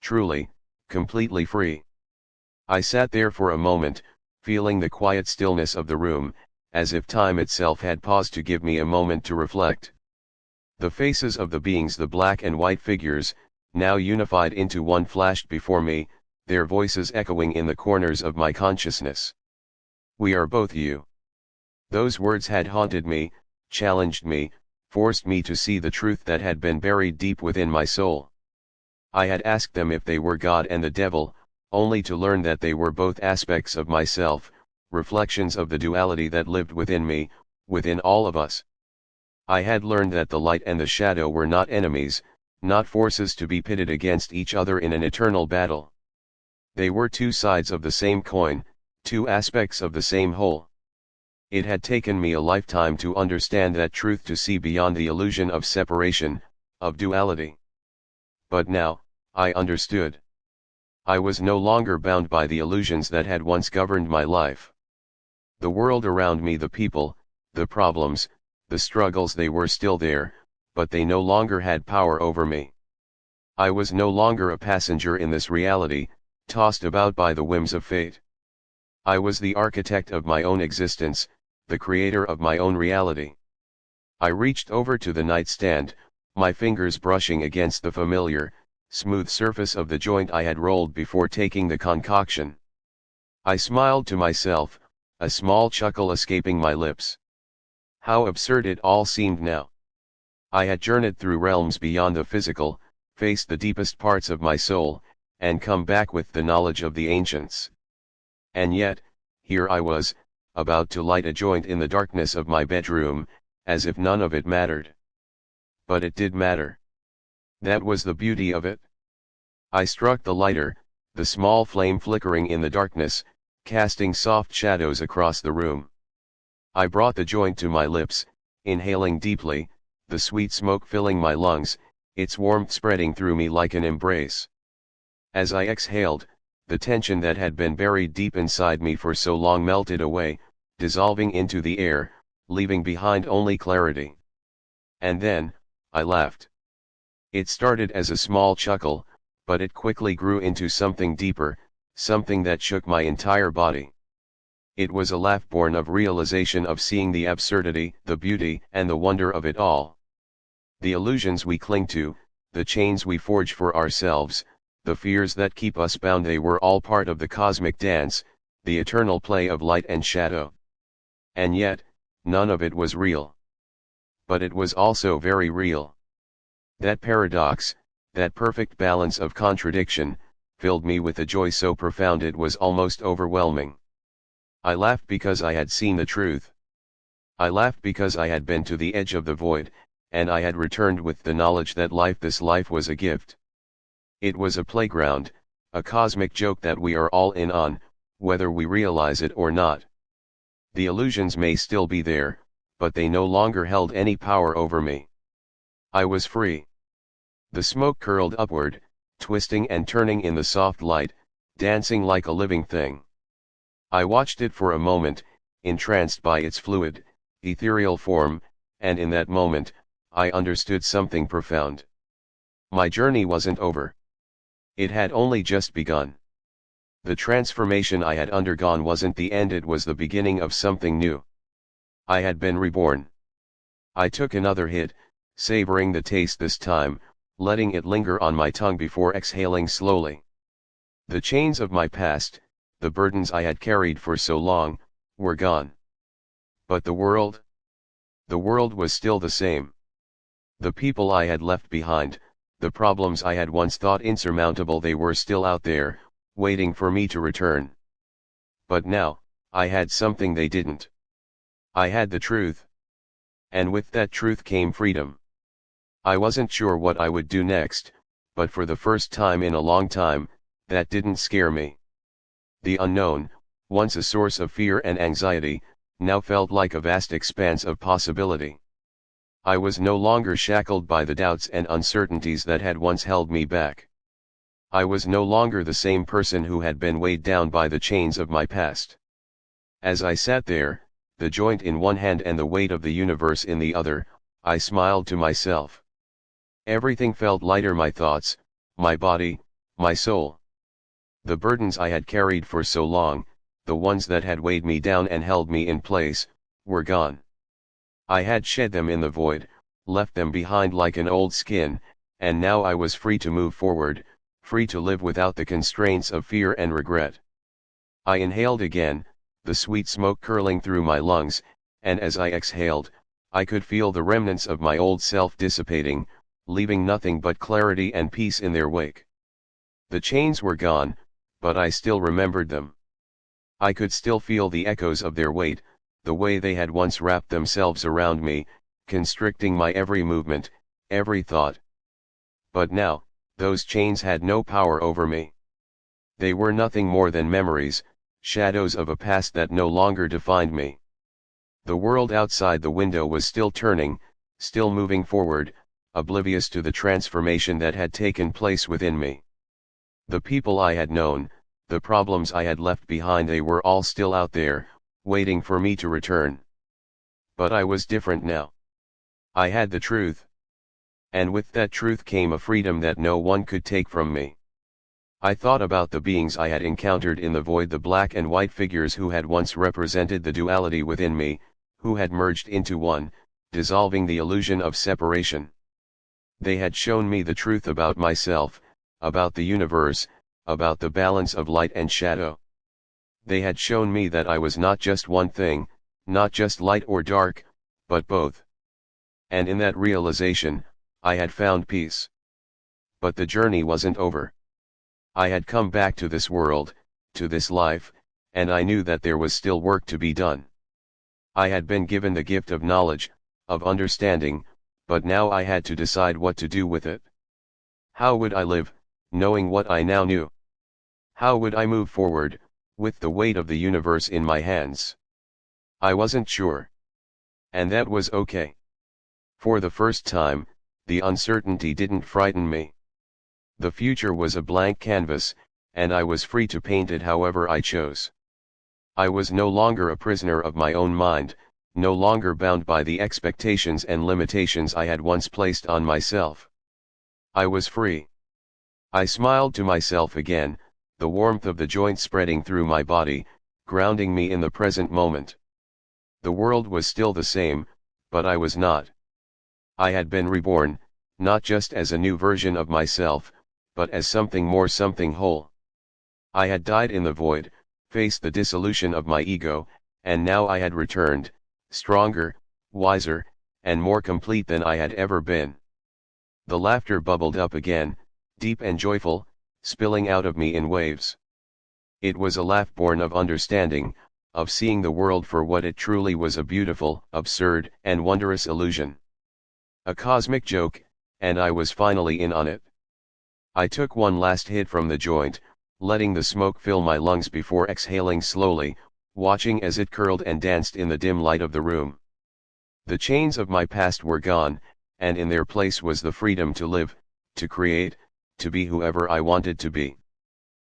Truly, completely free. I sat there for a moment, feeling the quiet stillness of the room, as if time itself had paused to give me a moment to reflect. The faces of the beings, the black and white figures, now unified into one, flashed before me, their voices echoing in the corners of my consciousness. We are both you. Those words had haunted me, challenged me, forced me to see the truth that had been buried deep within my soul. I had asked them if they were God and the devil, only to learn that they were both aspects of myself, reflections of the duality that lived within me, within all of us. I had learned that the light and the shadow were not enemies, not forces to be pitted against each other in an eternal battle. They were two sides of the same coin, two aspects of the same whole. It had taken me a lifetime to understand that truth, to see beyond the illusion of separation, of duality. But now, I understood. I was no longer bound by the illusions that had once governed my life. The world around me, the people, the problems, the struggles, they were still there, but they no longer had power over me. I was no longer a passenger in this reality, tossed about by the whims of fate. I was the architect of my own existence, the creator of my own reality. I reached over to the nightstand, my fingers brushing against the familiar, smooth surface of the joint I had rolled before taking the concoction. I smiled to myself, a small chuckle escaping my lips. How absurd it all seemed now. I had journeyed through realms beyond the physical, faced the deepest parts of my soul, and come back with the knowledge of the ancients. And yet, here I was, about to light a joint in the darkness of my bedroom, as if none of it mattered. But it did matter. That was the beauty of it. I struck the lighter, the small flame flickering in the darkness, casting soft shadows across the room. I brought the joint to my lips, inhaling deeply, the sweet smoke filling my lungs, its warmth spreading through me like an embrace. As I exhaled, the tension that had been buried deep inside me for so long melted away, dissolving into the air, leaving behind only clarity. And then, I laughed. It started as a small chuckle, but it quickly grew into something deeper, something that shook my entire body. It was a laugh born of realization of seeing the absurdity, the beauty, and the wonder of it all. The illusions we cling to, the chains we forge for ourselves, the fears that keep us bound, they were all part of the cosmic dance, the eternal play of light and shadow. And yet, none of it was real. But it was also very real. That paradox, that perfect balance of contradiction, filled me with a joy so profound it was almost overwhelming. I laughed because I had seen the truth. I laughed because I had been to the edge of the void, and I had returned with the knowledge that this life was a gift. It was a playground, a cosmic joke that we are all in on, whether we realize it or not. The illusions may still be there, but they no longer held any power over me. I was free. The smoke curled upward, twisting and turning in the soft light, dancing like a living thing. I watched it for a moment, entranced by its fluid, ethereal form, and in that moment, I understood something profound. My journey wasn't over. It had only just begun. The transformation I had undergone wasn't the end, it was the beginning of something new. I had been reborn. I took another hit, savoring the taste this time, letting it linger on my tongue before exhaling slowly. The chains of my past, the burdens I had carried for so long, were gone. But the world? The world was still the same. The people I had left behind, the problems I had once thought insurmountable, they were still out there, waiting for me to return. But now, I had something they didn't. I had the truth. And with that truth came freedom. I wasn't sure what I would do next, but for the first time in a long time, that didn't scare me. The unknown, once a source of fear and anxiety, now felt like a vast expanse of possibility. I was no longer shackled by the doubts and uncertainties that had once held me back. I was no longer the same person who had been weighed down by the chains of my past. As I sat there, the joint in one hand and the weight of the universe in the other, I smiled to myself. Everything felt lighter, my thoughts, my body, my soul. The burdens I had carried for so long, the ones that had weighed me down and held me in place, were gone. I had shed them in the void, left them behind like an old skin, and now I was free to move forward, free to live without the constraints of fear and regret. I inhaled again, the sweet smoke curling through my lungs, and as I exhaled, I could feel the remnants of my old self dissipating, leaving nothing but clarity and peace in their wake. The chains were gone, but I still remembered them. I could still feel the echoes of their weight, the way they had once wrapped themselves around me, constricting my every movement, every thought. But now, those chains had no power over me. They were nothing more than memories, shadows of a past that no longer defined me. The world outside the window was still turning, still moving forward, oblivious to the transformation that had taken place within me. The people I had known, the problems I had left behind, they were all still out there, waiting for me to return. But I was different now. I had the truth. And with that truth came a freedom that no one could take from me. I thought about the beings I had encountered in the void, the black and white figures who had once represented the duality within me, who had merged into one, dissolving the illusion of separation. They had shown me the truth about myself, about the universe, about the balance of light and shadow. They had shown me that I was not just one thing, not just light or dark, but both. And in that realization, I had found peace. But the journey wasn't over. I had come back to this world, to this life, and I knew that there was still work to be done. I had been given the gift of knowledge, of understanding, but now I had to decide what to do with it. How would I live, knowing what I now knew? How would I move forward, with the weight of the universe in my hands? I wasn't sure. And that was okay. For the first time, the uncertainty didn't frighten me. The future was a blank canvas, and I was free to paint it however I chose. I was no longer a prisoner of my own mind, no longer bound by the expectations and limitations I had once placed on myself. I was free. I smiled to myself again, the warmth of the joint spreading through my body, grounding me in the present moment. The world was still the same, but I was not. I had been reborn, not just as a new version of myself, but as something more, something whole. I had died in the void, faced the dissolution of my ego, and now I had returned, stronger, wiser, and more complete than I had ever been. The laughter bubbled up again, deep and joyful, spilling out of me in waves. It was a laugh born of understanding, of seeing the world for what it truly was, a beautiful, absurd, and wondrous illusion. A cosmic joke, and I was finally in on it. I took one last hit from the joint, letting the smoke fill my lungs before exhaling slowly, watching as it curled and danced in the dim light of the room. The chains of my past were gone, and in their place was the freedom to live, to create, to be whoever I wanted to be.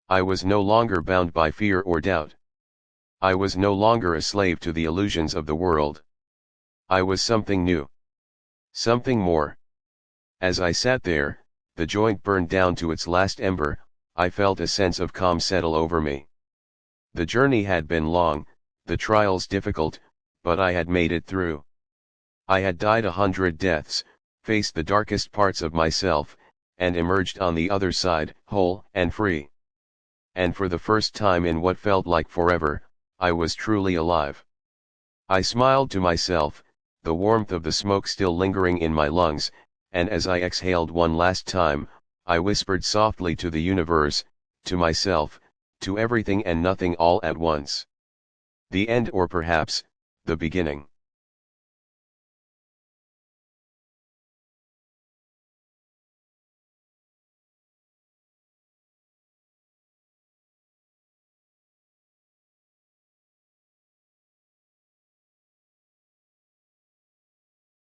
I was no longer bound by fear or doubt. I was no longer a slave to the illusions of the world. I was something new. Something more. As I sat there, the joint burned down to its last ember, I felt a sense of calm settle over me. The journey had been long, the trials difficult, but I had made it through. I had died 100 deaths, faced the darkest parts of myself, and emerged on the other side, whole and free. And for the first time in what felt like forever, I was truly alive. I smiled to myself, the warmth of the smoke still lingering in my lungs, and as I exhaled one last time, I whispered softly to the universe, to myself, to everything and nothing all at once. The end, or perhaps, the beginning.